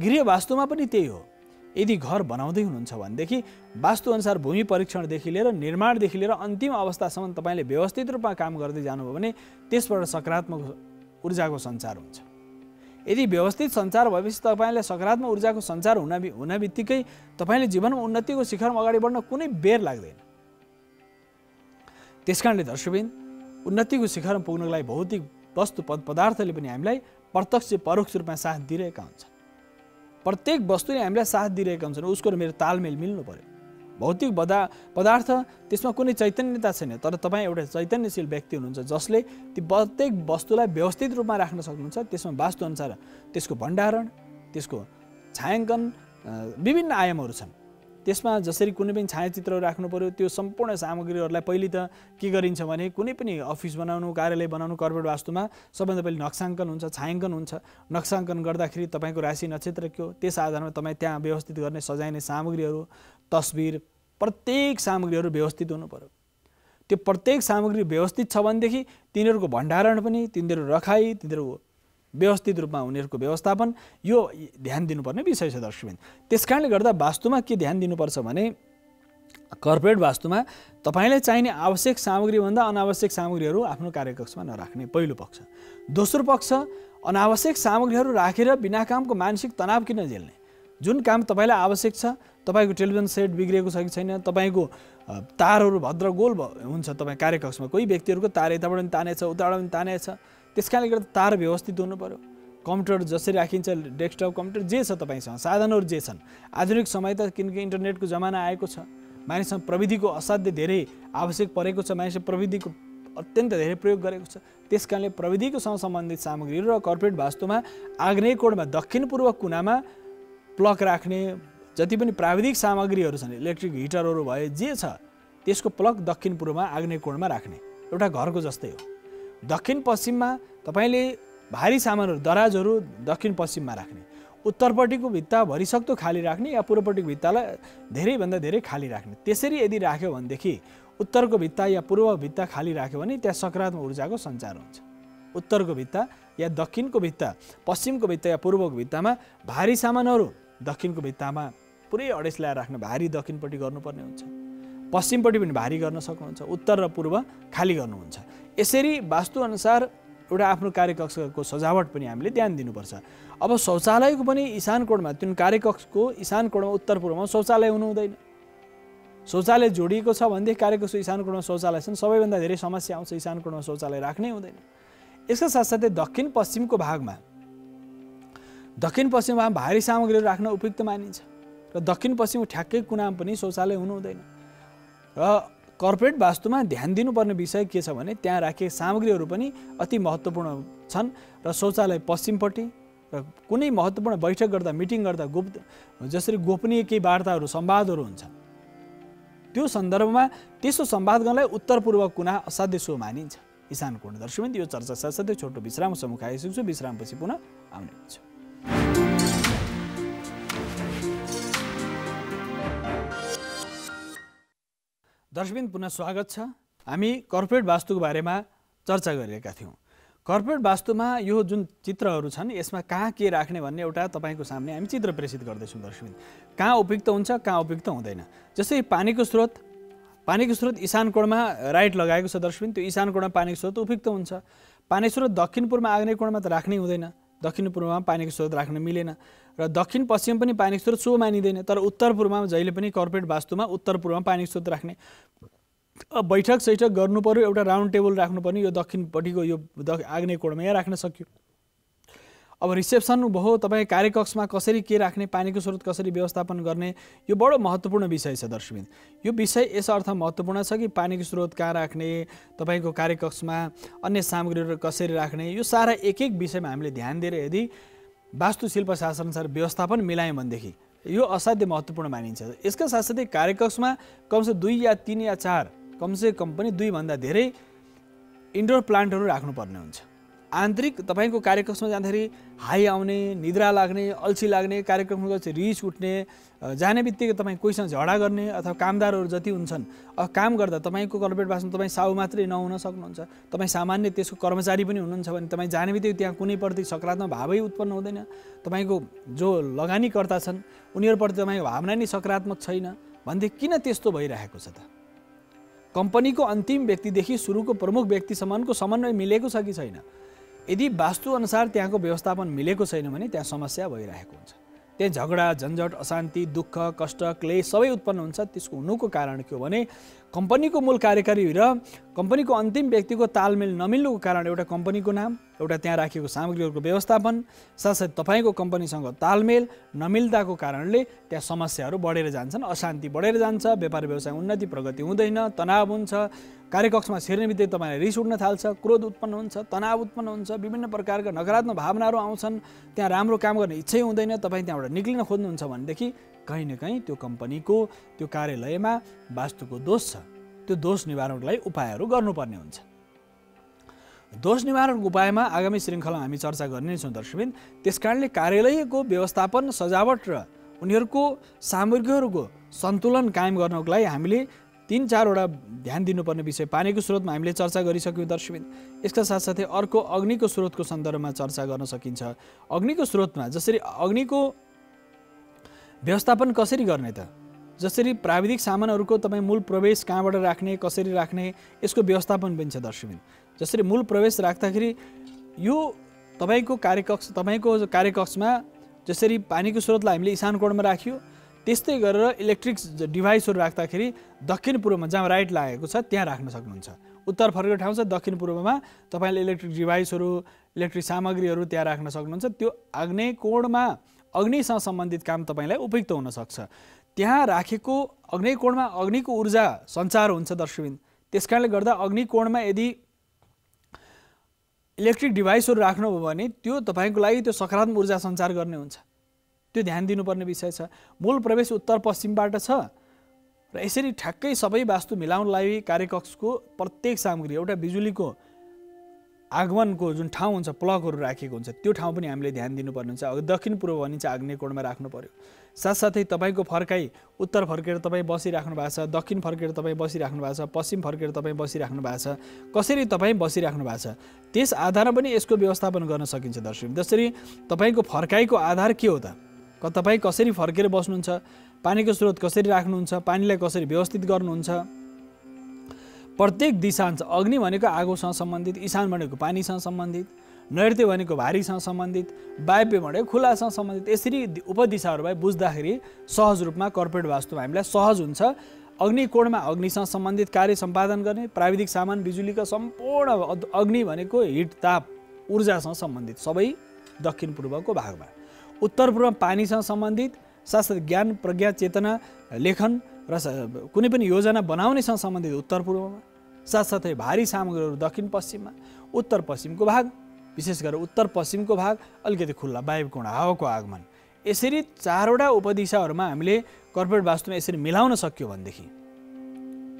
गृह वास्तुमा पनि त्यही हो। यदि घर बनाउँदै हुनुहुन्छ भनेदेखि वास्तुअनुसार भूमि परीक्षणदेखि लिएर निर्माणदेखि लिएर अन्तिम अवस्थासम्म तपाईँले व्यवस्थित रूपमा काम गर्दै जानुभयो भने त्यसबाट सकारात्मक ऊर्जाको सञ्चार हुन्छ। यदि व्यवस्थित सञ्चार भएपछि तपाईँलाई सकारात्मक ऊर्जाको सञ्चार हुन बित्तिकै तपाईँले जीवनमा उन्नतिको शिखरमा अगाडि बढ्न कुनै बेर लाग्दैन। त्यसकारणले दर्शकबिन, उन्नतिको शिखरमा पुग्नको लागि भौतिक वस्तु पदार्थले पनि हामीलाई प्रत्यक्ष परोक्ष रूपमा साथ दिइरहेका हुन्छन्। प्रत्येक वस्तुले हामीलाई साथ दिइरहेका हुन्छन्। उसको र मेरो तालमेल मिल्नु पर्यो। भौतिक पदार्थ त्यसमा कुनै चैतन्यता छैन, तर तपाईँ एउटा चैतन्यशील व्यक्ति हुनुहुन्छ जसले ती प्रत्येक वस्तुलाई व्यवस्थित रूपमा राख्न सक्नुहुन्छ। त्यसमा वास्तुअनुसार त्यसको भण्डारण, त्यसको छायाङ्कन, विभिन्न आयामहरू छन्। त्यसमा जसरी कुनै पनि छायाचित्रहरू राख्नु पर्यो, त्यो सम्पूर्ण सामग्रीहरूलाई पहिले त के गरिन्छ भने कुनै पनि अफिस बनाउनु, कार्यालय बनाउनु, कर्पोरेट वास्तुमा सबभन्दा पहिले नक्साङ्कन हुन्छ, छायाङ्कन हुन्छ। नक्साङ्कन गर्दाखेरि तपाईँको राशि नक्षत्र के हो त्यस आधारमा तपाईँ त्यहाँ व्यवस्थित गर्ने सजाइने सामग्रीहरू, तस्बिर, प्रत्येक सामग्रीहरू व्यवस्थित हुनु पर्यो। त्यो प्रत्येक सामग्री व्यवस्थित छ भनेदेखि तिनीहरूको भण्डारण पनि, तिनीहरू रखाइ, तिनीहरू व्यवस्थित रूपमा उनीहरूको व्यवस्थापन, यो ध्यान दिनुपर्ने विषय छ दर्शकबिन। त्यसकारणले गर्दा वास्तुमा के ध्यान दिनुपर्छ भने कर्पोरेट वास्तुमा तपाईँलाई चाहिने आवश्यक सामग्रीभन्दा अनावश्यक सामग्रीहरू आफ्नो कार्यकक्षमा नराख्ने पहिलो पक्ष। दोस्रो पक्ष, अनावश्यक सामग्रीहरू राखेर बिना कामको मानसिक तनाव किन झेल्ने। जुन काम तपाईँलाई आवश्यक छ, तपाईँको टेलिभिजन सेट बिग्रेको छ कि छैन, तपाईँको तारहरू भद्र गोल हुन्छ तपाईँ कार्यकक्षमा, कोही व्यक्तिहरूको तार यताबाट पनि तानेछ, उताबाट पनि तानेछ। त्यसकारणले गर्दा तार व्यवस्थित हुनु पर्यो। कम्प्युटर जसरी राखिन्छ, डेस्कटप कम्प्युटर जे छ तपाईँसँग, साधनहरू जे छन्, आधुनिक समय त किनकि इन्टरनेटको जमाना आएको छ, मानिससँग प्रविधिको असाध्य धेरै आवश्यक परेको छ, मानिसले प्रविधिको अत्यन्त धेरै प्रयोग गरेको छ। त्यसकारणले प्रविधिकोसँग सम्बन्धित सामग्रीहरू र कर्पोरेट वास्तुमा आग्नेय कोणमा दक्षिण पूर्व कुनामा प्लग राख्ने, जति पनि प्राविधिक सामग्रीहरू छन्, इलेक्ट्रिक हिटरहरू भए जे छ, त्यसको प्लग दक्षिण पूर्वमा आग्नेय कोणमा राख्ने एउटा घरको जस्तै हो। दक्षिण पश्चिममा तपाईँले भारी सामानहरू, दराजहरू दक्षिण पश्चिममा राख्ने, उत्तरपट्टिको भित्ता भरिसक्दो खाली राख्ने या पूर्वपट्टिको भित्तालाई धेरैभन्दा धेरै खाली राख्ने। त्यसरी यदि राख्यो भनेदेखि उत्तरको भित्ता या पूर्व भित्ता खाली राख्यो भने त्यहाँ सकारात्मक ऊर्जाको सञ्चार हुन्छ। उत्तरको भित्ता या दक्षिणको भित्ता, पश्चिमको भित्ता या पूर्वको भित्तामा भारी सामानहरू दक्षिणको भित्तामा पुरै अडेस ल्याएर राख्न भारी दक्षिणपट्टि गर्नुपर्ने हुन्छ। पश्चिमपट्टि पनि भारी गर्न सक्नुहुन्छ, उत्तर र पूर्व खाली गर्नुहुन्छ। यसरी वास्तुअनुसार एउटा आफ्नो कार्यकक्षको सजावट पनि हामीले ध्यान दिनुपर्छ। अब शौचालयको पनि इशान कोणमा, जुन कार्यकक्षको इशान कोणमा उत्तर पूर्वमा शौचालय हुनु हुँदैन। शौचालय जोडिएको छ भनेदेखि कार्यकक्षको इशान कोणमा शौचालय छन्, सबैभन्दा धेरै समस्या आउँछ इशान कोणमा शौचालय राख्नै हुँदैन। यसका साथसाथै दक्षिण पश्चिमको भागमा भारी सामग्रीहरू राख्न उपयुक्त मानिन्छ र दक्षिण पश्चिमको ठ्याक्कै कुनामा पनि शौचालय हुनु हुँदैन। र कर्पोरेट वास्तुमा ध्यान दिनुपर्ने विषय के छ भने त्यहाँ राखिएका सामग्रीहरू पनि अति महत्त्वपूर्ण छन् र शौचालय पश्चिमपट्टि र कुनै महत्त्वपूर्ण बैठक गर्दा, मिटिङ गर्दा जसरी गोपनीय केही वार्ताहरू, संवादहरू हुन्छ, त्यो सन्दर्भमा त्यसो संवाद गर्नलाई उत्तर पूर्व कुना असाध्य शुभ मानिन्छ इशान कोण। दर्शकवृन्द, यो चर्चा साथसाथै छोटो विश्राम सम्मुख आइसकेको छु। विश्रामपछि पुनः आउने हुन्छु। दर्शकवृन्द, पुनः स्वागत छ। हामी कर्पोरेट वास्तुको बारेमा चर्चा गरिरहेका थियौँ। कर्पोरेट वास्तुमा यो जुन चित्रहरू छन् यसमा कहाँ के राख्ने भन्ने एउटा तपाईँको सामने हामी चित्र प्रेषित गर्दैछौँ। दर्शकवृन्द, कहाँ उपयुक्त हुन्छ, कहाँ उपयुक्त हुँदैन। जस्तै पानीको स्रोत इशान कोणमा राइट लगाएको छ। दर्शकवृन्द, त्यो इशान कोणमा पानीको स्रोत उपयुक्त हुन्छ। पानीको स्रोत दक्षिण पूर्वमा आग्नेय कोणमा त राख्नै हुँदैन, दक्षिण पूर्वमा पानीको स्रोत राख्न मिलेन र दक्षिण पश्चिम पनि पानीको स्रोत शुभ मानिँदैन। तर उत्तर पूर्वमा जहिले पनि कर्पोरेट वास्तुमा उत्तर पूर्वमा पानीको स्रोत राख्ने। बैठक सैठक गर्नु पर्यो, एउटा राउन्ड टेबल राख्नुपर्ने, यो दक्षिणपट्टिको यो आग्नेय कोणमा यहाँ राख्न सक्यो। अब रिसेप्सन भयो, तपाईँ कार्यकक्षमा कसरी के राख्ने, पानीको स्रोत कसरी व्यवस्थापन गर्ने, यो बडो महत्त्वपूर्ण विषय छ। दर्शकवृन्द, यो विषय यस अर्थ महत्त्वपूर्ण छ कि पानीको स्रोत कहाँ राख्ने, तपाईँको कार्यकक्षमा अन्य सामग्रीहरू कसरी राख्ने, यो सारा एक एक विषयमा हामीले ध्यान दिएर यदि वास्तुशिल्प शास्त्रअनुसार व्यवस्थापन मिलायौँ भनेदेखि यो असाध्य महत्त्वपूर्ण मानिन्छ। यसका साथसाथै कार्यकक्षमा कमसे 2 या 3 या 4 कमसे कम पनि 2 भन्दा धेरै इन्डोर प्लान्टहरू राख्नुपर्ने हुन्छ। आन्तरिक तपाईँको कार्यकक्षमा जाँदाखेरि हाई आउने, निद्रा लाग्ने, अल्छी लाग्ने, कार्यक्रममा रिस उठ्ने, जाने बित्तिकै तपाईँ कोहीसँग झगडा गर्ने अथवा कामदारहरू जति हुन्छन्, काम गर्दा तपाईँको कर्पोरेट वास्तुमा तपाईँ साहु मात्रै नहुन सक्नुहुन्छ, तपाईँ सामान्य त्यसको कर्मचारी पनि हुनुहुन्छ भने तपाईँ जाने बित्तिकै त्यहाँ कुनैप्रति सकारात्मक भावै उत्पन्न हुँदैन। तपाईँको जो लगानीकर्ता छन् उनीहरूप्रति तपाईँको भावना नै सकारात्मक छैन भनेदेखि किन त्यस्तो भइरहेको छ त? कम्पनीको अन्तिम व्यक्तिदेखि सुरुको प्रमुख व्यक्तिसम्मको समन्वय मिलेको छ कि छैन? यदि वास्तुअनुसार त्यहाँको व्यवस्थापन मिलेको छैन भने त्यहाँ समस्या भइरहेको हुन्छ। त्यहाँ झगडा, झन्झट, अशान्ति, दुःख, कष्ट, क्लेश सबै उत्पन्न हुन्छ। त्यसको हुनुको कारण के हो भने कम्पनीको मूल कार्यकारी र कम्पनीको अन्तिम व्यक्तिको तालमेल नमिल्नुको कारण एउटा कम्पनीको नाम, एउटा त्यहाँ राखिएको सामग्रीहरूको व्यवस्थापन, साथसाथै तपाईँको कम्पनीसँग तालमेल नमिल्दाको कारणले त्यहाँ समस्याहरू बढेर जान्छन्, अशान्ति बढेर जान्छ, व्यापार व्यवसाय उन्नति प्रगति हुँदैन, तनाव हुन्छ, कार्यकक्षमा छिर्ने बित्तिकै तपाईँलाई रिस उठ्न थाल्छ, क्रोध उत्पन्न हुन्छ, तनाव उत्पन्न हुन्छ, विभिन्न प्रकारका नकारात्मक भावनाहरू आउँछन्, त्यहाँ राम्रो काम गर्ने इच्छै हुँदैन, तपाईँ त्यहाँबाट निक्लिन खोज्नुहुन्छ भनेदेखि कहीँ न कहीँ त्यो कम्पनीको त्यो कार्यालयमा वास्तुको दोष छ। त्यो दोष निवारणको लागि उपायहरू गर्नुपर्ने हुन्छ। दोष निवारणको उपायमा आगामी श्रृङ्खलामा हामी चर्चा गर्ने छौँ। दर्शकवृन्द, त्यसकारणले कार्यालयको व्यवस्थापन, सजावट र उनीहरूको सामग्रीहरूको सन्तुलन कायम गर्नको लागि हामीले 3-4वटा ध्यान दिनुपर्ने विषय पानीको स्रोतमा हामीले चर्चा गरिसक्यौँ। दर्शकवृन्द, यसका साथसाथै अर्को अग्निको स्रोतको सन्दर्भमा चर्चा गर्न सकिन्छ। अग्निको स्रोतमा जसरी अग्निको व्यवस्थापन कसरी गर्ने त? जसरी प्राविधिक सामानहरूको तपाईँ मूल प्रवेश कहाँबाट राख्ने, कसरी राख्ने, यसको व्यवस्थापन पनि छ। दर्शकवृन्द, जसरी मूल प्रवेश राख्दाखेरि यो तपाईँको कार्यकक्षमा जसरी पानीको स्रोतलाई हामीले इशान कोणमा राख्यो, त्यस्तै गरेर इलेक्ट्रिक डिभाइसहरू राख्दाखेरि दक्षिण पूर्वमा जहाँ राइट लागेको छ त्यहाँ राख्न सक्नुहुन्छ। उत्तर फर्केको ठाउँ छ, दक्षिण पूर्वमा तपाईँले इलेक्ट्रिक डिभाइसहरू, इलेक्ट्रिक सामग्रीहरू त्यहाँ राख्न सक्नुहुन्छ। त्यो आग्नेय कोणमा अग्निसँग सम्बन्धित काम तपाईँलाई उपयुक्त हुनसक्छ। त्यहाँ राखेको अग्नेय कोणमा अग्निको ऊर्जा सञ्चार हुन्छ। दर्शकवृन्द, त्यसकारणले गर्दा अग्नि कोणमा यदि इलेक्ट्रिक डिभाइसहरू राख्नुभयो भने त्यो तपाईँको लागि त्यो सकारात्मक ऊर्जा सञ्चार गर्ने हुन्छ। त्यो ध्यान दिनुपर्ने विषय छ। मूल प्रवेश उत्तर पश्चिमबाट छ र यसरी ठ्याक्कै सबै वास्तु मिलाउनलाई कार्यकक्षको प्रत्येक सामग्री, एउटा बिजुलीको आगमनको जुन ठाउँ हुन्छ प्लगहरू राखेको हुन्छ त्यो ठाउँ पनि हामीले ध्यान दिनुपर्ने हुन्छ। दक्षिण पूर्व भनिन्छ आग्नेय कोणमा राख्नु पर्यो। साथसाथै तपाईँको फर्काइ उत्तर फर्केर तपाईँ बसिराख्नु भएको छ, दक्षिण फर्केर तपाईँ बसिराख्नु भएको छ, पश्चिम फर्केर तपाईँ बसिराख्नु भएको छ, कसरी तपाईँ बसिराख्नु भएको छ त्यस आधारमा पनि यसको व्यवस्थापन गर्न सकिन्छ दर्शक। जसरी तपाईँको फर्काइको आधार के हो त, तपाईँ कसरी फर्केर बस्नुहुन्छ, पानीको स्रोत कसरी राख्नुहुन्छ, पानीलाई कसरी व्यवस्थित गर्नुहुन्छ। प्रत्येक दिशा हुन्छ। अग्नि भनेको आगोसँग सम्बन्धित, ईशान भनेको पानीसँग सम्बन्धित, नैऋत्य भनेको भारीसँग सम्बन्धित, वायव्य भनेको खुलासँग सम्बन्धित। यसरी उपदिशाहरूलाई बुझ्दाखेरि सहज रूपमा कर्पोरेट वास्तुमा हामीलाई सहज हुन्छ। अग्नि कोणमा अग्निसँग सम्बन्धित कार्य सम्पादन गर्ने, प्राविधिक सामान बिजुलीका सम्पूर्ण अग्नि भनेको हिट ताप ऊर्जासँग सम्बन्धित सबै दक्षिण पूर्वको भागमा। उत्तर पूर्वमा पानीसँग सम्बन्धित, साथसाथै ज्ञान प्रज्ञा चेतना लेखन र कुनै पनि योजना बनाउनेसँग सम्बन्धित उत्तर पूर्वमा, साथसाथै भारी सामग्रीहरू दक्षिण पश्चिममा। उत्तर पश्चिमको भाग विशेष गरेर उत्तर पश्चिमको भाग अलिकति खुल्ला वायु कोण हावाको आगमन। यसरी चारवटा उपदिशाहरूमा हामीले कर्पोरेट वास्तुमा यसरी मिलाउन सक्यो भनेदेखि,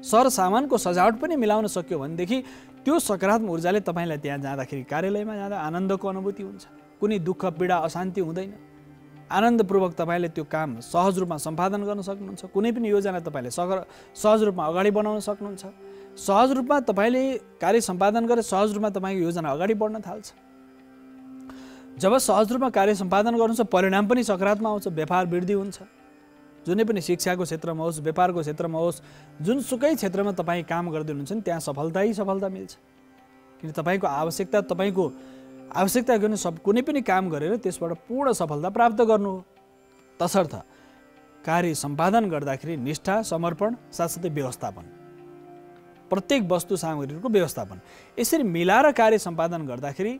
सरसामानको सजावट पनि मिलाउन सक्यो भनेदेखि त्यो सकारात्मक ऊर्जाले तपाईँलाई त्यहाँ जाँदाखेरि कार्यालयमा जाँदा आनन्दको अनुभूति हुन्छ। कुनै दुःख पीडा अशान्ति हुँदैन। आनन्दपूर्वक तपाईँले त्यो काम सहज रूपमा सम्पादन गर्न सक्नुहुन्छ। कुनै पनि योजना तपाईँले सहज रूपमा अगाडि बढाउन सक्नुहुन्छ। सहज रूपमा तपाईँले कार्य सम्पादन गरेर सहज रूपमा तपाईँको योजना अगाडि बढ्न थाल्छ। जब सहज रूपमा कार्य सम्पादन गर्नुहुन्छ परिणाम पनि सकारात्मक आउँछ, व्यापार वृद्धि हुन्छ। जुनै पनि शिक्षाको क्षेत्रमा होस्, व्यापारको क्षेत्रमा होस्, जुनसुकै क्षेत्रमा तपाईँ काम गर्दै हुनुहुन्छ नि त्यहाँ सफलता मिल्छ। किन तपाईँको आवश्यकता गर्ने कुनै पनि काम गरेर त्यसबाट पूर्ण सफलता प्राप्त गर्नु हो। तसर्थ कार्य सम्पादन गर्दाखेरि निष्ठा, समर्पण, साथसाथै व्यवस्थापन, प्रत्येक वस्तु सामग्रीहरूको व्यवस्थापन, यसरी मिलाएर कार्य सम्पादन गर्दाखेरि,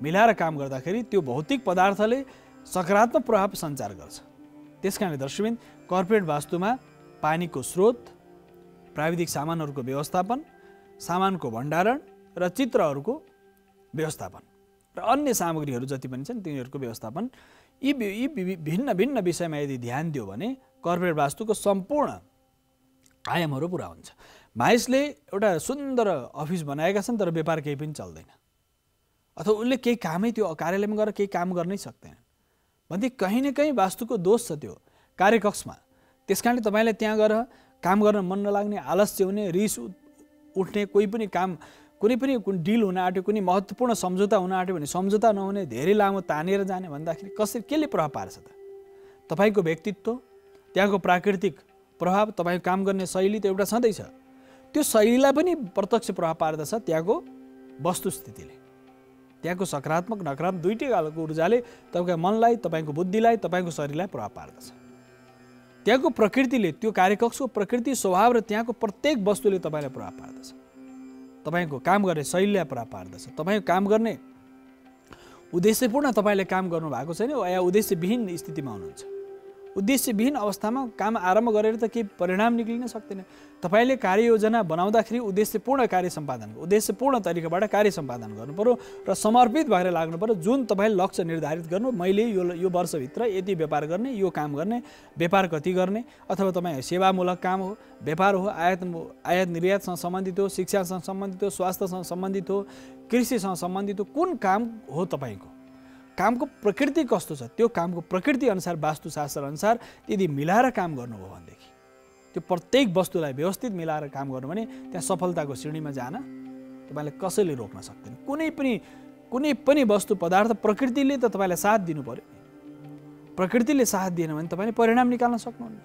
मिलाएर काम गर्दाखेरि त्यो भौतिक पदार्थले सकारात्मक प्रभाव सञ्चार गर्छ। त्यसकारणले दर्शकबिन कर्पोरेट वास्तुमा पानीको स्रोत, प्राविधिक सामानहरूको व्यवस्थापन, सामानको भण्डारण र चित्रहरूको व्यवस्थापन र अन्य सामग्रीहरू जति पनि छन् तिनीहरूको व्यवस्थापन, यी भिन्न भिन्न विषयमा यदि ध्यान दियो भने कर्पोरेट वास्तुको सम्पूर्ण आयामहरू पुरा हुन्छ। माइसले एउटा सुन्दर अफिस बनाएका छन् तर व्यापार केही पनि चल्दैन, अथवा उसले केही कामै त्यो कार्यालयमा गएर केही काम गर्नै सक्दैन भन्दै कहीँ न कहीँ वास्तुको दोष छ त्यो कार्यकक्षमा। त्यसकारणले तपाईँलाई त्यहाँ गएर काम गर्न मन नलाग्ने, आलस्य हुने, रिस उठ्ने, कुनै पनि डिल हुन आँट्यो, कुनै महत्त्वपूर्ण सम्झौता हुन आँट्यो भने सम्झौता नहुने, धेरै लामो तानेर जाने भन्दाखेरि केले प्रभाव पार्छ त? तपाईँको व्यक्तित्व, त्यहाँको प्राकृतिक प्रभाव, तपाईँको काम गर्ने शैली त एउटा छँदैछ, त्यो शैलीलाई पनि प्रत्यक्ष प्रभाव पार्दछ त्यहाँको वस्तुस्थितिले। त्यहाँको सकारात्मक नकारात्मक दुईटै खालको ऊर्जाले तपाईँको मनलाई, तपाईँको बुद्धिलाई, तपाईँको शरीरलाई प्रभाव पार्दछ। त्यहाँको प्रकृतिले, त्यो कार्यकक्षको प्रकृति, स्वभाव र त्यहाँको प्रत्येक वस्तुले तपाईँलाई प्रभाव पार्दछ। तपाईँको काम गर्ने शैलीलाई प्रभाव पार्दछ। तपाईँको काम गर्ने उद्देश्यपूर्ण तपाईँले काम गर्नुभएको छैन या उद्देश्यविहीन स्थितिमा हुनुहुन्छ। उद्देश्यविहीन अवस्थामा काम आरम्भ गरेर त केही परिणाम निक्लिन सक्दैन। तपाईँले कार्ययोजना बनाउँदाखेरि उद्देश्यपूर्ण कार्य सम्पादन, उद्देश्यपूर्ण तरिकाबाट कार्य सम्पादन गर्नु पर्यो र समर्पित भएर लाग्नु पर्यो। जुन तपाईँले लक्ष्य निर्धारित गर्नु, मैले यो वर्षभित्र यति व्यापार गर्ने, यो काम गर्ने, व्यापार कति गर्ने, अथवा तपाईँ सेवामूलक काम हो, व्यापार हो, आयात निर्यातसँग सम्बन्धित हो, शिक्षासँग सम्बन्धित हो, स्वास्थ्यसँग सम्बन्धित हो, कृषिसँग सम्बन्धित हो, कुन काम हो तपाईँको, कामको प्रकृति कस्तो छ, त्यो कामको प्रकृति अनुसार, वास्तुशास्त्र अनुसार यदि मिलाएर काम गर्नुभयो भनेदेखि, त्यो प्रत्येक वस्तुलाई व्यवस्थित मिलाएर काम गर्नु भने त्यहाँ सफलताको श्रेणीमा जान तपाईँले कसैले रोक्न सक्दैन। कुनै पनि वस्तु पदार्थ प्रकृतिले त तपाईँलाई साथ दिनु पर्यो। प्रकृतिले साथ दिएन भने तपाईँले परिणाम निकाल्न सक्नुहुन्न।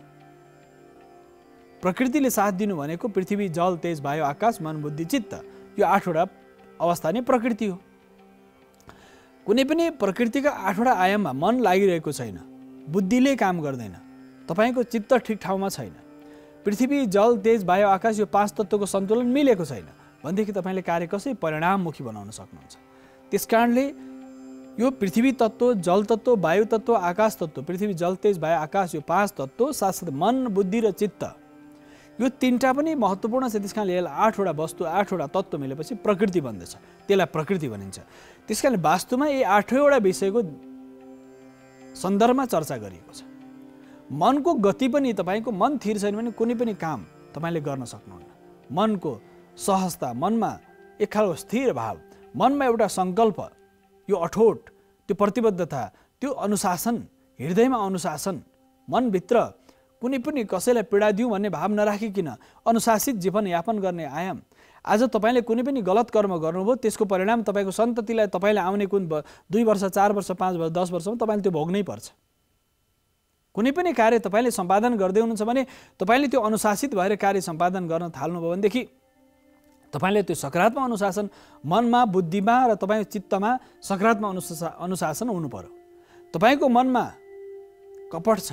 प्रकृतिले साथ दिनु भनेको पृथ्वी, जल, तेज, वायु, आकाश, मन, बुद्धि, चित्त, यो 8वटा अवस्था नै प्रकृति हो। कुनै पनि प्रकृतिका 8वटा आयाममा मन लागिरहेको छैन, बुद्धिले काम गर्दैन, तपाईँको चित्त ठिक ठाउँमा छैन, पृथ्वी, जल, तेज, वायु, आकाश यो 5 तत्त्वको सन्तुलन मिलेको छैन भनेदेखि तपाईँले कार्य कसरी परिणाममुखी बनाउन सक्नुहुन्छ। त्यसकारणले यो पृथ्वी तत्त्व, जल तत्त्व, वायु तत्त्व, आकाश तत्त्व, पृथ्वी, जल, तेज, वायु, आकाश यो 5 तत्त्व, साथसाथै मन, बुद्धि र चित्त यो 3टा पनि महत्त्वपूर्ण छ। त्यसकारणले यसलाई 8वटा वस्तु, 8वटा तत्त्व मिलेपछि प्रकृति बन्दछ, त्यसलाई प्रकृति भनिन्छ। त्यसकारणले वास्तुमा यी 8वटा विषयको सन्दर्भमा चर्चा गरिएको छ। मनको गति पनि, तपाईँको मन थिर छैन भने कुनै पनि काम तपाईँले गर्न सक्नुहुन्न। मनको सहजता, मनमा एक खालको स्थिर भाव, मनमा एउटा सङ्कल्प, यो अठोट, त्यो प्रतिबद्धता, त्यो अनुशासन, हृदयमा अनुशासन, मनभित्र कुनै पनि कसैलाई पीडा दिउँ भन्ने भाव नराखिकन अनुशासित जीवनयापन गर्ने आयाम। आज तपाईँले कुनै पनि गलत कर्म गर्नुभयो, त्यसको परिणाम तपाईँको सन्ततिलाई, तपाईँले आउने कुन 2 वर्ष 4 वर्ष 5 वर्ष 10 वर्षमा तपाईँले त्यो भोग्नै पर्छ। कुनै पनि कार्य तपाईँले सम्पादन गर्दै हुनुहुन्छ भने तपाईँले त्यो अनुशासित भएर कार्य सम्पादन गर्न थाल्नुभयो भनेदेखि तपाईँले त्यो सकारात्मक अनुशासन मनमा, बुद्धिमा र तपाईँको चित्तमा सकारात्मक अनुशासन हुनु पर्यो। तपाईँको मनमा कपट छ,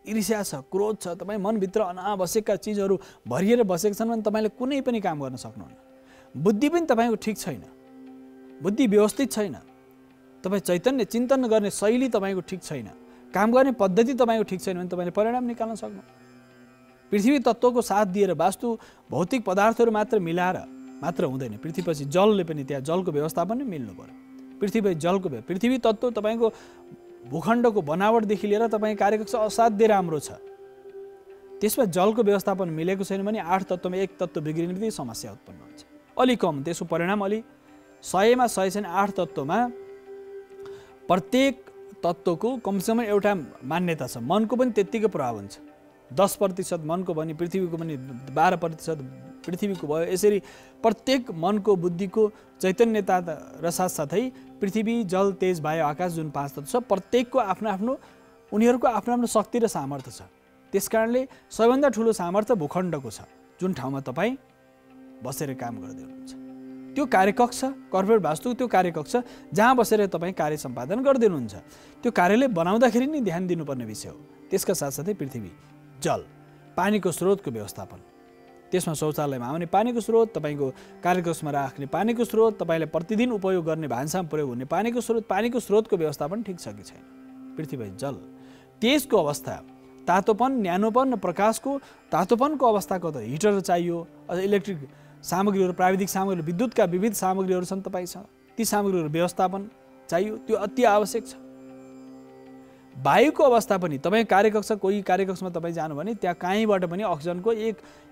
ईर्ष्या छ, क्रोध छ, तपाईँ मनभित्र अनावश्यकका चिजहरू भरिएर बसेका छन् भने तपाईँले कुनै पनि काम गर्न सक्नुहुन्न। बुद्धि पनि तपाईँको ठिक छैन, बुद्धि व्यवस्थित छैन, तपाईँ चैतन्य चिन्तन गर्ने शैली तपाईँको ठिक छैन, काम गर्ने पद्धति तपाईँको ठिक छैन भने तपाईँले परिणाम निकाल्न सक्नु। पृथ्वी तत्त्वको साथ दिएर वास्तु भौतिक पदार्थहरू मात्र मिलाएर मात्र हुँदैन। पृथ्वीपछि जलले पनि त्यहाँ जलको व्यवस्थापन पनि मिल्नु पर्यो। पृथ्वी जलको पृथ्वी तत्त्व तपाईँको भूखण्डको बनावटदेखि लिएर तपाईँ कार्यकक्ष असाध्यै राम्रो छ, त्यसमा जलको व्यवस्थापन मिलेको छैन भने 8 तत्त्वमा 1 तत्त्व बिग्रिने बित्तिकै समस्या उत्पन्न हुन्छ। अलि कम, त्यसको परिणाम अलि 100मा 100 छैन, 8 तत्त्वमा प्रत्येक तत्त्वको कमसेकम एउटा मान्यता छ। मनको पनि त्यत्तिकै प्रभाव हुन्छ। 10% मनको भने पृथ्वीको पनि 12% पृथ्वीको भयो। यसरी प्रत्येक मनको, बुद्धिको चैतन्यता र साथसाथै पृथ्वी, जल, तेज, वायु, आकाश जुन 5 तत्त्व छ, प्रत्येकको आफ्नो आफ्नो उनीहरूको आफ्नो आफ्नो शक्ति र सामर्थ्य छ। त्यसकारणले सबैभन्दा ठुलो सामर्थ्य भूखण्डको छ, जुन ठाउँमा तपाईँ बसेर काम गर्दै हुनुहुन्छ। त्यो कार्यकक्ष, कर्पोरेट वास्तु त्यो कार्यकक्ष जहाँ बसेर तपाईँ कार्य सम्पादन गर्दै हुनुहुन्छ, त्यो कार्यले बनाउँदाखेरि नै ध्यान दिनुपर्ने विषय हो। त्यसका साथसाथै पृथ्वी, जल, पानीको स्रोतको व्यवस्थापन, त्यसमा शौचालयमा आउने पानीको स्रोत, तपाईँको कार्यकक्षमा राख्ने पानीको स्रोत, तपाईँले प्रतिदिन उपयोग गर्ने भान्सामा प्रयोग हुने पानीको स्रोतको व्यवस्थापन ठिक छ कि छैन। पृथ्वी, जल, तेजको अवस्था, तातोपन, न्यानोपन र प्रकाशको तातोपनको अवस्थाको त हिटर चाहियो, अझ इलेक्ट्रिक सामग्रीहरू, प्राविधिक सामग्रीहरू, विद्युतका विविध सामग्रीहरू छन् तपाईँसँग, ती सामग्रीहरू व्यवस्थापन चाहियो, त्यो अति आवश्यक छ। वायुको अवस्था पनि तपाईँ कार्यकक्ष, कोही कार्यकक्षमा तपाईँ जानु भने त्यहाँ कहीँबाट पनि अक्सिजनको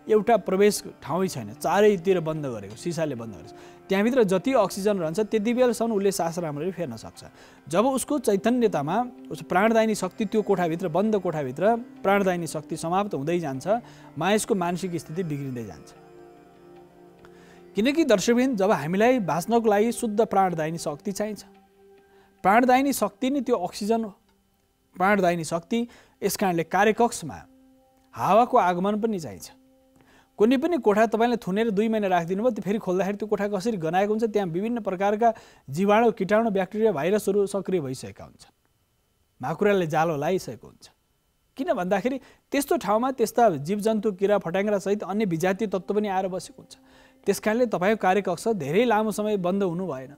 एउटा प्रवेश ठाउँै छैन, चारैतिर बन्द गरेको, सिसाले बन्द गरेको। त्यहाँभित्र जति अक्सिजन रहन्छ त्यति बेलासम्म उसले सास राम्ररी फेर्न सक्छ। जब उसको चैतन्यतामा उसको प्राणदायिनी शक्ति त्यो कोठाभित्र, बन्द कोठाभित्र प्राणदायिनी शक्ति समाप्त हुँदै जान्छ, मानिसको मानसिक स्थिति बिग्रिँदै जान्छ। किनकि दर्शकबिन, जब हामीलाई बाँच्नको लागि शुद्ध प्राणदायिनी शक्ति चाहिन्छ, प्राणदायिनी शक्ति नै त्यो अक्सिजन हो, प्राणदायिनी शक्ति। यस कारणले कार्यकक्षमा हावाको आगमन पनि चाहिन्छ। कुनै पनि कोठा तपाईँले थुनेर 2 महिना राखिदिनु भयो, फेरि खोल्दाखेरि त्यो कोठा कसरी गनाएको हुन्छ, त्यहाँ विभिन्न प्रकारका जीवाणु, कीटाणु, ब्याक्टेरिया, भाइरसहरू सक्रिय भइसकेका हुन्छन्, माकुराले जालो लगाइसकेको हुन्छ। किन भन्दाखेरि त्यस्तो ठाउँमा त्यस्ता जीवजन्तु, किरा फट्याङ्ग्रा सहित अन्य विजातीय तत्त्व पनि आएर बसेको हुन्छ। त्यसकारणले तपाईँको कार्यकक्ष धेरै लामो समय बन्द हुनु भएन।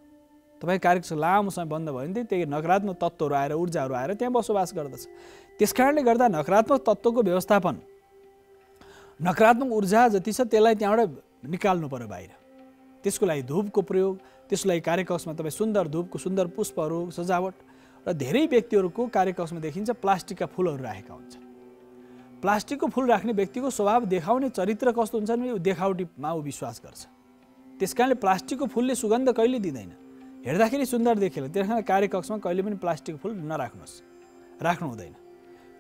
तपाईँ कार्यकक्ष लामो समय बन्द भयो भने त्यही नकारात्मक तत्त्वहरू आएर, ऊर्जाहरू आएर त्यहाँ बसोबास गर्दछ। त्यसकारणले गर्दा नकारात्मक तत्त्वको व्यवस्थापन, नकारात्मक ऊर्जा जति छ त्यसलाई त्यहाँबाट निकाल्नु पर्यो बाहिर। त्यसको लागि धूपको प्रयोग, त्यसको लागि कार्यकक्षमा तपाईँ सुन्दर धूपको, सुन्दर पुष्पहरू, सजावट, र धेरै व्यक्तिहरूको कार्यकक्षमा देखिन्छ प्लास्टिकका फुलहरू राखेका हुन्छन्। प्लास्टिकको फुल राख्ने व्यक्तिको स्वभाव, देखाउने चरित्र कस्तो हुन्छ भने देखावटीमा ऊ विश्वास गर्छ। त्यसकारणले प्लास्टिकको फुलले सुगन्ध कहिले दिँदैन, हेर्दाखेरि सुन्दर देखिएला। त्यसकारण कार्यकक्षमा कहिले पनि प्लास्टिकको फुल नराख्नुहोस्, राख्नु हुँदैन।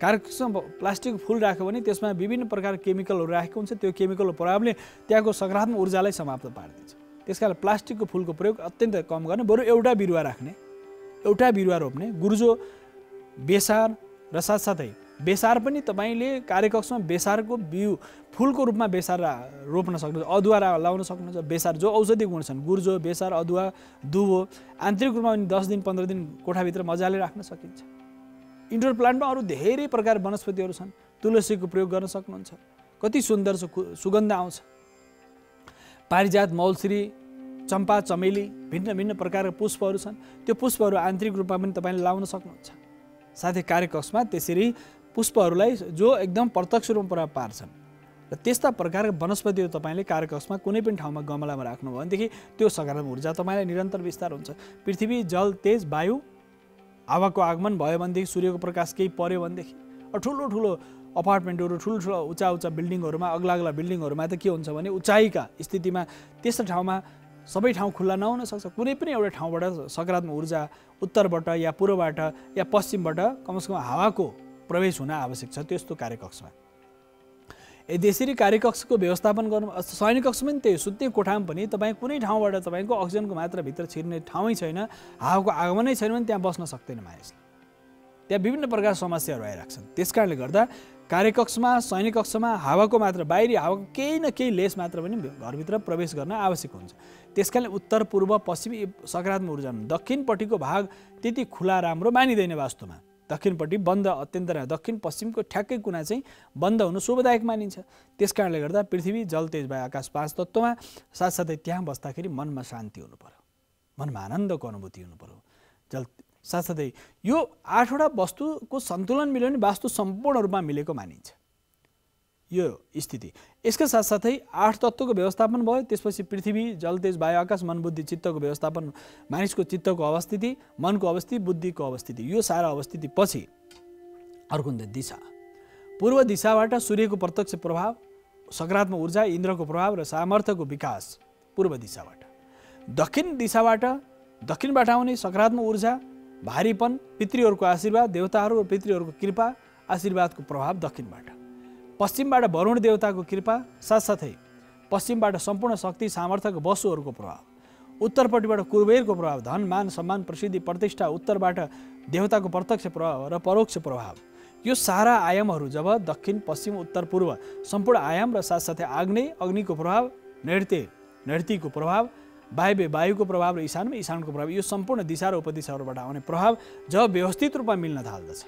कार्यकक्षमा प्लास्टिकको फुल राख्यो भने त्यसमा विभिन्न प्रकारको केमिकलहरू राखेको हुन्छ, त्यो केमिकलको प्रभावले त्यहाँको सकारात्मक ऊर्जालाई समाप्त पारिदिन्छ। त्यसकारण प्लास्टिकको फुलको प्रयोग अत्यन्त कम गर्ने, बरु एउटा बिरुवा राख्ने, एउटा बिरुवा रोप्ने, गुर्जो, बेसार र साथसाथै बेसार पनि तपाईँले कार्यकक्षमा बेसारको बिउ फुलको रूपमा बेसार रोप्न सक्नुहुन्छ, अदुवा लाउन सक्नुहुन्छ। बेसार जो औषधि गुण छन्, गुर्जो, बेसार, अदुवा, दुबो आन्तरिक रूपमा पनि 10 दिन 15 दिन कोठाभित्र मजाले राख्न सकिन्छ। इन्डोर प्लान्टमा अरू धेरै प्रकार वनस्पतिहरू छन्, तुलसीको प्रयोग गर्न सक्नुहुन्छ, कति सुन्दर सुगन्ध आउँछ। पारिजात, मौलश्री, चम्पा, चमेली, भिन्न भिन्न प्रकारका पुष्पहरू छन्, त्यो पुष्पहरू आन्तरिक रूपमा पनि तपाईँले लाउन सक्नुहुन्छ। साथै कार्यकक्षमा त्यसरी पुष्पहरूलाई जो एकदम प्रत्यक्ष रूपमा प्रभाव पार्छन् र त्यस्ता प्रकारका वनस्पतिहरू तपाईँले कार्यकक्षमा कुनै पनि ठाउँमा गमलामा राख्नुभयो भनेदेखि त्यो सकारात्मक ऊर्जा तपाईँलाई निरन्तर विस्तार हुन्छ। पृथ्वी, जल, तेज, वायु, हावाको आगमन भयो भनेदेखि, सूर्यको प्रकाश केही पर्यो भनेदेखि, ठुलो ठुलो अपार्टमेन्टहरू, ठुल्ठुलो उचा बिल्डिङहरूमा, अग्ला बिल्डिङहरूमा त के हुन्छ भने उचाइका स्थितिमा त्यस्तो ठाउँमा सबै ठाउँ खुल्ला नहुन सक्छ। कुनै पनि एउटा ठाउँबाट सकारात्मक ऊर्जा उत्तरबाट या पूर्वबाट या पश्चिमबाट कमसेकम हावाको प्रवेश हुन आवश्यक छ त्यस्तो कार्यकक्षमा। यदि यसरी कार्यकक्षको व्यवस्थापन गर्नु, शयन कक्षमा पनि त्यही, सुत्ने कोठामा पनि तपाईँ कुनै ठाउँबाट तपाईँको अक्सिजनको मात्रा भित्र छिर्ने ठाउँै छैन, हावाको आगमनै छैन भने त्यहाँ बस्न सक्दैन मानिसले। त्यहाँ विभिन्न प्रकार समस्याहरू आइरहेछन्। त्यस कारणले गर्दा कार्यकक्षमा, शयन कक्षमा हावाको मात्रा, बाहिरी हावाको केही न केही लेस मात्रा पनि घरभित्र प्रवेश गर्न आवश्यक हुन्छ। त्यस कारणले उत्तर पूर्व पश्चिम सकारात्मक ऊर्जा, दक्षिणपट्टिको भाग त्यति खुला राम्रो मानिँदैन वास्तवमा। दक्षिणपट्टि बन्द अत्यन्त, दक्षिण पश्चिमको ठ्याक्कै कुना चाहिँ बन्द हुनु शुभदायक मानिन्छ। त्यस कारणले गर्दा पृथ्वी, जल, तेज, वायु, आकाश 5 तत्त्वमा साथसाथै त्यहाँ बस्दाखेरि मनमा शान्ति हुनु पर्यो, मनमा आनन्दको अनुभूति हुनु पर्यो। साथसाथै यो 8वटा वस्तुको सन्तुलन मिल्यो भने वास्तु सम्पूर्ण रूपमा मिलेको मानिन्छ यो स्थिति। यसका साथसाथै 8 तत्त्वको व्यवस्थापन भयो, त्यसपछि पृथ्वी, जल, तेज, वायु, आकाश, मन, बुद्धि, चित्तको व्यवस्थापन, मानिसको चित्तको अवस्थिति, मनको अवस्थिति, बुद्धिको अवस्थिति, यो सारा अवस्थिति पछि अर्को हुन्छ दिशा। पूर्व दिशाबाट सूर्यको प्रत्यक्ष प्रभाव, सकारात्मक ऊर्जा, इन्द्रको प्रभाव र सामर्थ्यको विकास पूर्व दिशाबाट। दक्षिण दिशाबाट, दक्षिणबाट आउने सकारात्मक ऊर्जा, भारीपन, पितृहरूको आशीर्वाद, देवताहरू र पितृहरूको कृपा, आशीर्वादको प्रभाव दक्षिणबाट। पश्चिमबाट वरुण देवताको कृपा, साथसाथै पश्चिमबाट सम्पूर्ण शक्ति, सामर्थ्यको वस्तुहरूको प्रभाव। उत्तरपट्टिबाट कुबेरको प्रभाव, धन, मान, सम्मान, प्रसिद्धि, प्रतिष्ठा, उत्तरबाट देवताको प्रत्यक्ष प्रभाव र परोक्ष प्रभाव। यो सारा आयामहरू जब दक्षिण, पश्चिम, उत्तर, पूर्व सम्पूर्ण आयाम र साथसाथै आग्नेय, अग्निको प्रभाव, नैऋत्यको प्रभाव, वायुको प्रभाव र ईशानको प्रभाव, यो सम्पूर्ण दिशा र उपदिशाहरूबाट आउने प्रभाव जब व्यवस्थित रूपमा मिल्न थाल्दछ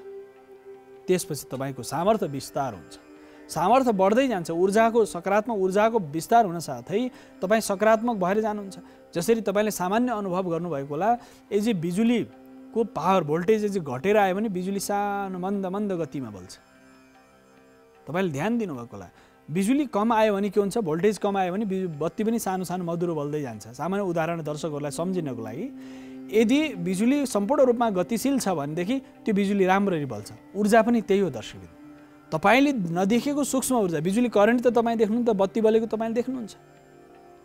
त्यसपछि तपाईँको सामर्थ्य विस्तार हुन्छ। सामर्थ्य बढ्दै जान्छ, ऊर्जाको, सकारात्मक ऊर्जाको विस्तार हुन साथै तपाईँ सकारात्मक भएर जानुहुन्छ। जसरी तपाईँले सामान्य अनुभव गर्नुभएको होला, यदि बिजुलीको पावर भोल्टेज यदि घटेर आयो भने बिजुली सानो मन्द गतिमा बल्छ। तपाईँले ध्यान दिनुभएको होला, बिजुली कम आयो भने के हुन्छ, भोल्टेज कम आयो भने बत्ती पनि सानो मधुरो बल्दै जान्छ। सामान्य उदाहरण दर्शकहरूलाई सम्झिनको लागि, यदि बिजुली सम्पूर्ण रूपमा गतिशील छ भनेदेखि त्यो बिजुली राम्ररी बल्छ। ऊर्जा पनि त्यही हो दर्शकबिन, तपाईँले नदेखेको सूक्ष्म ऊर्जा, बिजुली करेन्ट त तपाईँ देख्नु, त बत्ती बलेको तपाईँले देख्नुहुन्छ।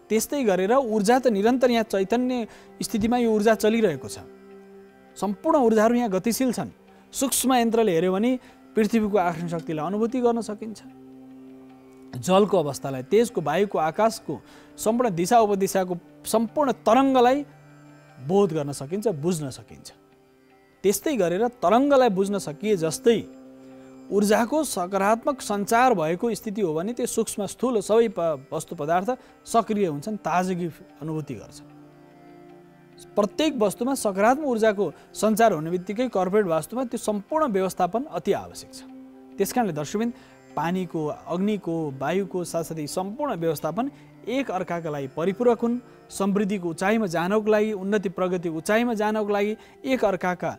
त्यस्तै गरेर ऊर्जा त निरन्तर यहाँ चैतन्य स्थितिमा यो ऊर्जा चलिरहेको छ। सम्पूर्ण ऊर्जाहरू यहाँ गतिशील छन्। सूक्ष्म यन्त्रले हेऱ्यो भने पृथ्वीको आकर्षण शक्तिलाई अनुभूति गर्न सकिन्छ, जलको अवस्थालाई, तेजको, वायुको, आकाशको सम्पूर्ण दिशा उपदिशाको सम्पूर्ण तरङ्गलाई बोध गर्न सकिन्छ, बुझ्न सकिन्छ। त्यस्तै गरेर तरङ्गलाई बुझ्न सकिए जस्तै ऊर्जाको सकारात्मक सञ्चार भएको स्थिति हो भने त्यो सूक्ष्म, स्थूल सबै वस्तु पदार्थ सक्रिय हुन्छन्, ताजगी अनुभूति गर्छन्। प्रत्येक वस्तुमा सकारात्मक ऊर्जाको सञ्चार हुने बित्तिकै कर्पोरेट वास्तुमा त्यो सम्पूर्ण व्यवस्थापन अति आवश्यक छ। त्यसकारणले दर्शकबिन पानीको, अग्निको, वायुको साथसाथै सम्पूर्ण व्यवस्थापन एक अर्काका लागि परिपूरक हुन्। समृद्धिको उचाइमा जानको लागि, उन्नति प्रगतिको उचाइमा जानको लागि एक अर्काका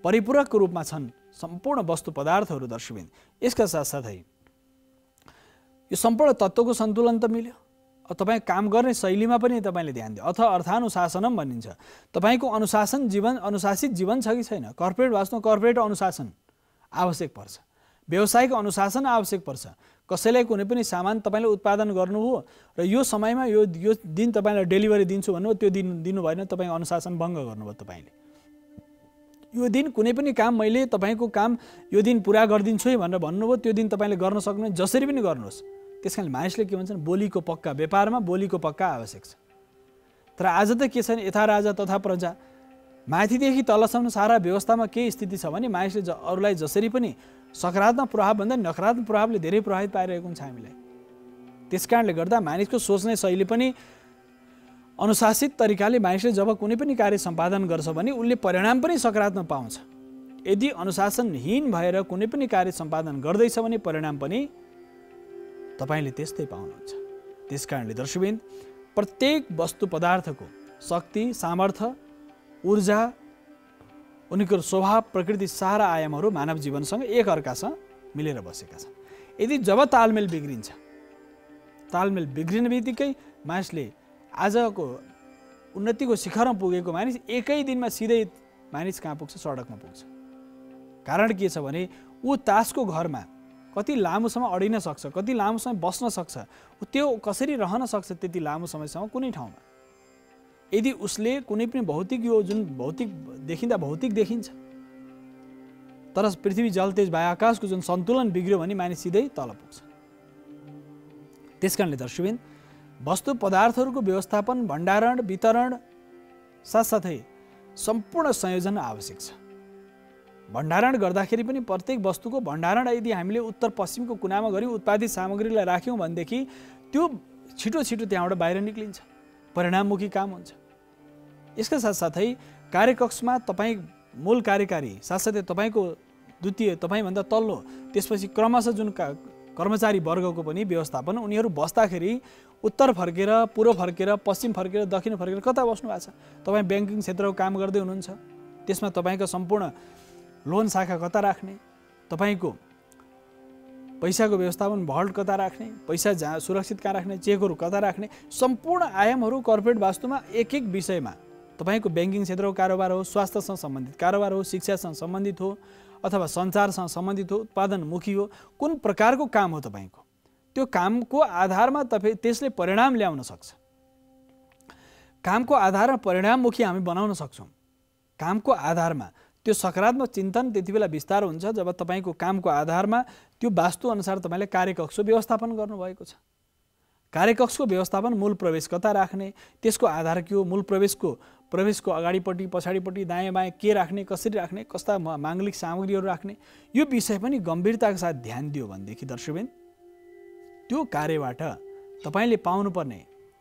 परिपूरकको रूपमा छन् सम्पूर्ण वस्तु पदार्थहरू दर्शकबिन। यसका साथसाथै यो सम्पूर्ण तत्त्वको सन्तुलन त मिल्यो। तपाईँ काम गर्ने शैलीमा पनि तपाईँले ध्यान दियो, अथवा अर्थानुशासनम भनिन्छ। तपाईँको अनुशासित जीवन छ कि छैन? कर्पोरेट वास्तवमा कर्पोरेट अनुशासन आवश्यक पर्छ, व्यवसायको अनुशासन आवश्यक पर्छ। कसैलाई कुनै पनि सामान तपाईँले उत्पादन गर्नुभयो र यो समयमा यो दिन तपाईँलाई डेलिभरी दिन्छु भन्नुभयो, त्यो दिन दिनु भएन, तपाईँ अनुशासन भङ्ग गर्नुभयो। तपाईँले यो दिन कुनै पनि काम मैले तपाईँको काम यो दिन पुरा गरिदिन्छु है भनेर भन्नुभयो, त्यो दिन तपाईँले गर्न सक्नुहुन्न, जसरी पनि गर्नुहोस्। त्यस कारणले मानिसले के भन्छन्, बोलीको पक्का, व्यापारमा बोलीको पक्का आवश्यक छ। तर आज त के छ भने यथा राजा तथा प्रजा, माथिदेखि तलसम्म सारा व्यवस्थामा के स्थिति छ भने मानिसले अरूलाई जसरी पनि सकारात्मक प्रभावभन्दा नकारात्मक प्रभावले धेरै प्रभावित पाइरहेको हुन्छ हामीलाई। त्यस कारणले गर्दा मानिसको सोच्ने शैली पनि अनुशासित तरिकाले मानिसले जब कुनै पनि कार्य सम्पादन गर्छ भने उसले परिणाम पनि सकारात्मक पाउँछ। यदि अनुशासनहीन भएर कुनै पनि कार्य सम्पादन गर्दैछ भने परिणाम पनि तपाईँले त्यस्तै पाउनुहुन्छ। त्यस कारणले दर्शकबिन प्रत्येक वस्तु पदार्थको शक्ति, सामर्थ्य, ऊर्जा, उनीको स्वभाव, प्रकृति सारा आयामहरू मानव जीवनसँग एक अर्कासँग मिलेर बसेका छन्। यदि जब तालमेल बिग्रिन्छ, तालमेल बिग्रिने बित्तिकै मानिसले आजको उन्नतिको शिखरमा पुगेको मानिस एकै दिनमा सिधै मानिस कहाँ पुग्छ? सडकमा पुग्छ। कारण के छ भने ऊ तासको घरमा कति लामो समय अडिन सक्छ, कति लामो समय बस्न सक्छ, त्यो कसरी रहन सक्छ त्यति लामो समयसम्म कुनै ठाउँमा। यदि उसले कुनै पनि भौतिक यो जुन भौतिक देखिँदा भौतिक देखिन्छ तर पृथ्वी जल तेज वायु आकाशको जुन सन्तुलन बिग्रियो भने मानिस सिधै तल पुग्छ। त्यसकारणले दर्शकबिन वस्तु पदार्थहरूको व्यवस्थापन, भण्डारण, वितरण साथसाथै सम्पूर्ण संयोजन आवश्यक छ। भण्डारण गर्दाखेरि पनि प्रत्येक वस्तुको भण्डारण यदि हामीले उत्तर पश्चिमको कुनामा गऱ्यौँ, उत्पादित सामग्रीलाई राख्यौँ भनेदेखि त्यो छिटो छिटो त्यहाँबाट बाहिर निक्लिन्छ, परिणाममुखी काम हुन्छ। यसका साथसाथै कार्यकक्षमा तपाईँ मूल कार्यकारी साथसाथै तपाईँको द्वितीय तपाईँभन्दा तल्लो त्यसपछि क्रमशः जुन कर्मचारी वर्गको पनि व्यवस्थापन, उनीहरू बस्दाखेरि उत्तर फर्केर, पूर्व फर्केर, पश्चिम फर्केर, दक्षिण फर्केर कता बस्नु भएको छ? तपाईँ ब्याङ्किङ क्षेत्रको काम गर्दै हुनुहुन्छ, त्यसमा तपाईँको सम्पूर्ण लोन शाखा कता राख्ने, तपाईँको पैसाको व्यवस्थापन भल्ट कता राख्ने, पैसा जहाँ सुरक्षित कहाँ राख्ने, चेकहरू कता राख्ने, सम्पूर्ण आयामहरू कर्पोरेट वास्तुमा एक एक विषयमा तपाईँको ब्याङ्किङ क्षेत्रको कारोबार हो, स्वास्थ्यसँग सम्बन्धित कारोबार हो, शिक्षासँग सम्बन्धित हो अथवा सञ्चारसँग सम्बन्धित हो, उत्पादनमुखी हो, कुन प्रकारको काम हो तपाईँको, त्यो कामको आधारमा तपाईँ त्यसले परिणाम ल्याउन सक्छ। कामको आधारमा परिणाममुखी हामी बनाउन सक्छौँ। कामको आधारमा त्यो सकारात्मक चिन्तन त्यति बेला विस्तार हुन्छ जब तपाईँको कामको आधारमा त्यो वास्तुअनुसार तपाईँले कार्यकक्ष व्यवस्थापन गर्नुभएको छ। कार्यकक्षको व्यवस्थापन, मूल प्रवेश कता राख्ने, त्यसको आधार के हो, मूल प्रवेशको अगाडिपट्टि पछाडिपट्टि दायाँ बायाँ के राख्ने, कसरी राख्ने, कस्ता माङ्गलिक सामग्रीहरू राख्ने, यो विषय पनि गम्भीरताका साथ ध्यान दियो भनेदेखि दर्शकबिन त्यो कार्यबाट तपाईँले पाउनुपर्ने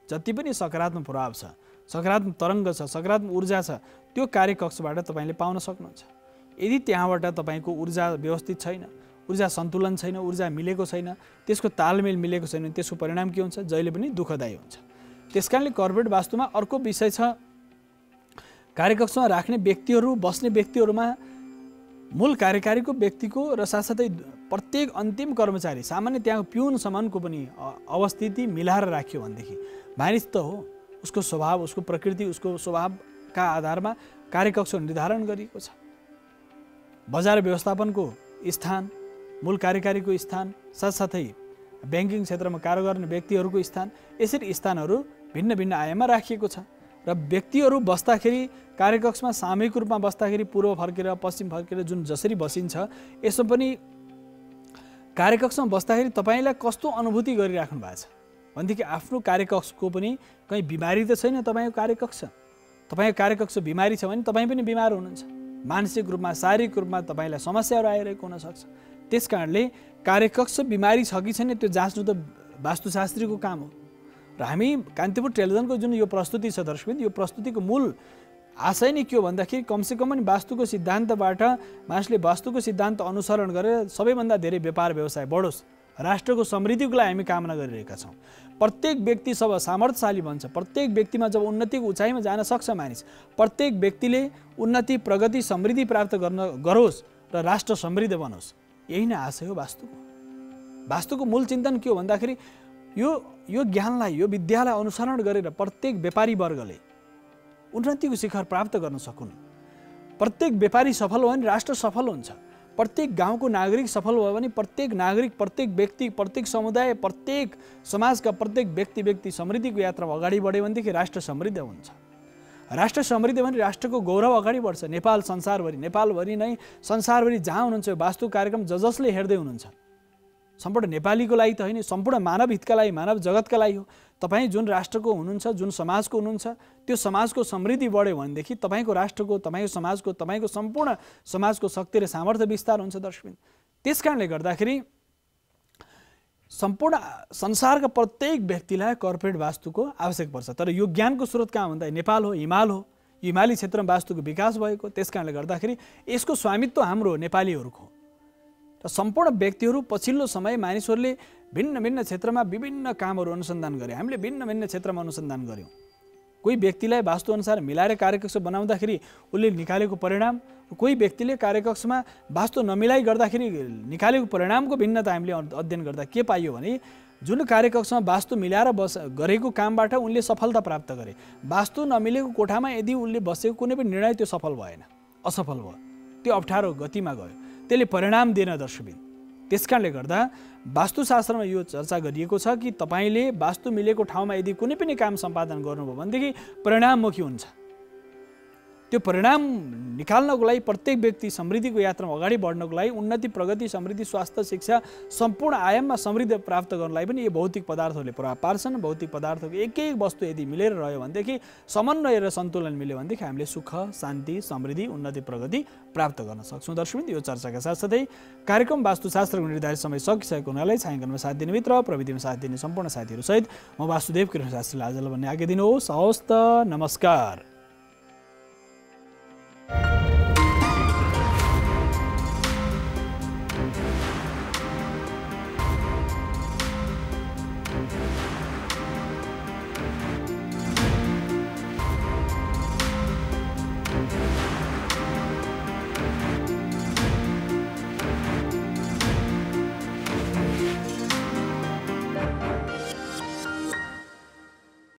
जति पनि सकारात्मक प्रभाव छ, सकारात्मक तरङ्ग छ, सकारात्मक ऊर्जा छ, त्यो कार्यकक्षबाट तपाईँले पाउन सक्नुहुन्छ। यदि त्यहाँबाट तपाईँको ऊर्जा व्यवस्थित छैन, ऊर्जा सन्तुलन छैन, ऊर्जा मिलेको छैन, त्यसको तालमेल मिलेको छैन, त्यसको परिणाम के हुन्छ? जहिले पनि दुःखदायी हुन्छ। त्यसकारणले कर्पोरेट वास्तुमा अर्को विषय छ, कार्यकक्षमा राख्ने व्यक्तिहरू, बस्ने व्यक्तिहरूमा मूल कार्यकारीको व्यक्तिको र साथसाथै प्रत्येक अन्तिम कर्मचारी, सामान्य त्यहाँ पिउनसम्मको पनि अवस्थिति मिलाएर राख्यो भनेदेखि मानिस त हो, उसको स्वभाव, उसको प्रकृति, उसको स्वभावका आधारमा कार्यकक्ष निर्धारण गरिएको छ। बजार व्यवस्थापनको स्थान, मूल कार्यकारीको स्थान, साथसाथै ब्याङ्किङ क्षेत्रमा कार्य गर्ने व्यक्तिहरूको स्थान, यसरी स्थानहरू भिन्न भिन्न आयाममा राखिएको छ। र व्यक्तिहरू बस्दाखेरि कार्यकक्षमा सामूहिक रूपमा बस्दाखेरि पूर्व फर्केर पश्चिम फर्केर जुन जसरी बसिन्छ, यसमा पनि कार्यकक्षमा बस्दाखेरि तपाईँलाई कस्तो अनुभूति गरिराख्नु भएको छ भनेदेखि आफ्नो कार्यकक्षको पनि कहीँ बिमारी त छैन तपाईँको कार्यकक्ष? तपाईँको कार्यकक्ष बिमारी छ भने तपाईँ पनि बिमार हुनुहुन्छ, मानसिक रूपमा, शारीरिक रूपमा तपाईँलाई समस्याहरू आइरहेको हुनसक्छ। त्यस कारणले कार्यकक्ष बिमारी छ कि छैन त्यो जाँच्नु त वास्तुशास्त्रीको काम हो। र हामी कान्तिपुर टेलिभिजनको जुन यो प्रस्तुति छ दर्शकबिन, यो प्रस्तुतिको मूल आशय नै के हो भन्दाखेरि कमसेकम पनि वास्तुको सिद्धान्तबाट मानिसले वास्तुको सिद्धान्त अनुसरण गरेर सबैभन्दा धेरै व्यापार व्यवसाय बढोस्, राष्ट्रको समृद्धिको लागि हामी कामना गरिरहेका छौँ। प्रत्येक व्यक्ति सब सामर्थ्यशाली बन्छ, प्रत्येक व्यक्तिमा जब उन्नतिको उचाइमा जान सक्छ मानिस, प्रत्येक व्यक्तिले उन्नति, प्रगति, समृद्धि प्राप्त गरोस् र राष्ट्र समृद्ध बनोस्, यही नै आशय हो वास्तुको। वास्तुको मूल चिन्तन के हो भन्दाखेरि यो ज्ञानलाई, यो विद्यालाई अनुसरण गरेर प्रत्येक व्यापारी वर्गले उन्नतिको शिखर प्राप्त गर्न सकुन्। प्रत्येक व्यापारी सफल भयो भने राष्ट्र सफल हुन्छ। प्रत्येक गाउँको नागरिक सफल भयो भने प्रत्येक नागरिक, प्रत्येक व्यक्ति, प्रत्येक समुदाय, प्रत्येक समाजका प्रत्येक व्यक्ति समृद्धिको यात्रामा अगाडि बढ्यो भनेदेखि राष्ट्र समृद्ध हुन्छ। राष्ट्र समृद्ध भने राष्ट्रको गौरव अगाडि बढ्छ। नेपाल नेपालभरि नै संसारभरि जहाँ हुनुहुन्छ वास्तु कार्यक्रम जसले हेर्दै हुनुहुन्छ, सम्पूर्ण नेपालीको लागि त होइन, सम्पूर्ण मानव हितका लागि, मानव जगतका लागि हो। तपाईँ जुन राष्ट्रको हुनुहुन्छ, जुन समाजको हुनुहुन्छ, त्यो समाजको समृद्धि बढ्यो भनेदेखि तपाईँको राष्ट्रको, तपाईँको समाजको, तपाईँको सम्पूर्ण समाजको शक्ति र सामर्थ्य विस्तार हुन्छ दर्शकबिन। त्यस कारणले गर्दाखेरि सम्पूर्ण संसारका प्रत्येक व्यक्तिलाई कर्पोरेट वास्तुको आवश्यक पर्छ। तर यो ज्ञानको स्रोत कहाँ भन्दा नेपाल हो, हिमाल हो। हिमाली क्षेत्रमा वास्तुको विकास भएको, त्यस कारणले गर्दाखेरि यसको स्वामित्व हाम्रो नेपालीहरूको। र सम्पूर्ण व्यक्तिहरू पछिल्लो समय मानिसहरूले भिन्न भिन्न क्षेत्रमा विभिन्न कामहरू अनुसन्धान गरे। हामीले भिन्न भिन्न क्षेत्रमा अनुसन्धान गऱ्यौँ। कोही व्यक्तिलाई वास्तुअनुसार मिलाएर कार्यकक्ष बनाउँदाखेरि उसले निकालेको परिणाम, कोही व्यक्तिले कार्यकक्षमा वास्तु नमिलाई गर्दाखेरि निकालेको परिणामको भिन्नता हामीले अध्ययन गर्दा के पाइयो भने जुन कार्यकक्षमा वास्तु मिलाएर गरेको कामबाट उनले सफलता प्राप्त गरे। वास्तु नमिलेको कोठामा यदि उनले बसेको कुनै पनि निर्णय त्यो सफल भएन, असफल भयो, त्यो अप्ठ्यारो गतिमा गयो, त्यसले परिणाम दिएन दर्शकबिन। त्यसकारणले गर्दा वास्तुशास्त्रमा यो चर्चा गरिएको छ कि तपाईँले वास्तु मिलेको ठाउँमा यदि कुनै पनि काम सम्पादन गर्नुभयो भनेदेखि परिणाममुखी हुन्छ। त्यो परिणाम निकाल्नको लागि प्रत्येक व्यक्ति समृद्धिको यात्रामा अगाडि बढ्नको लागि उन्नति, प्रगति, समृद्धि, स्वास्थ्य, शिक्षा सम्पूर्ण आयाममा समृद्धि प्राप्त गर्नलाई पनि यो भौतिक पदार्थहरूले प्रभाव पार्छन्। भौतिक पदार्थको एक एक वस्तु यदि मिलेर रह्यो भनेदेखि, समन्वय र सन्तुलन मिल्यो भनेदेखि हामीले सुख, शान्ति, समृद्धि, उन्नति, प्रगति प्राप्त गर्न सक्छौँ। दर्शकवृन्द, यो चर्चाका साथसाथै कार्यक्रम वास्तुशास्त्रको निर्धारित समय सकिसकेको हुनाले छायाङ्कनमा साथ दिने मित्र, प्रविधिमा साथ दिने सम्पूर्ण साथीहरूसहित म वासुदेव कृष्ण शास्त्रीले आजलाई भन्ने आज्ञा दिनुहोस्। हवस् त, नमस्कार।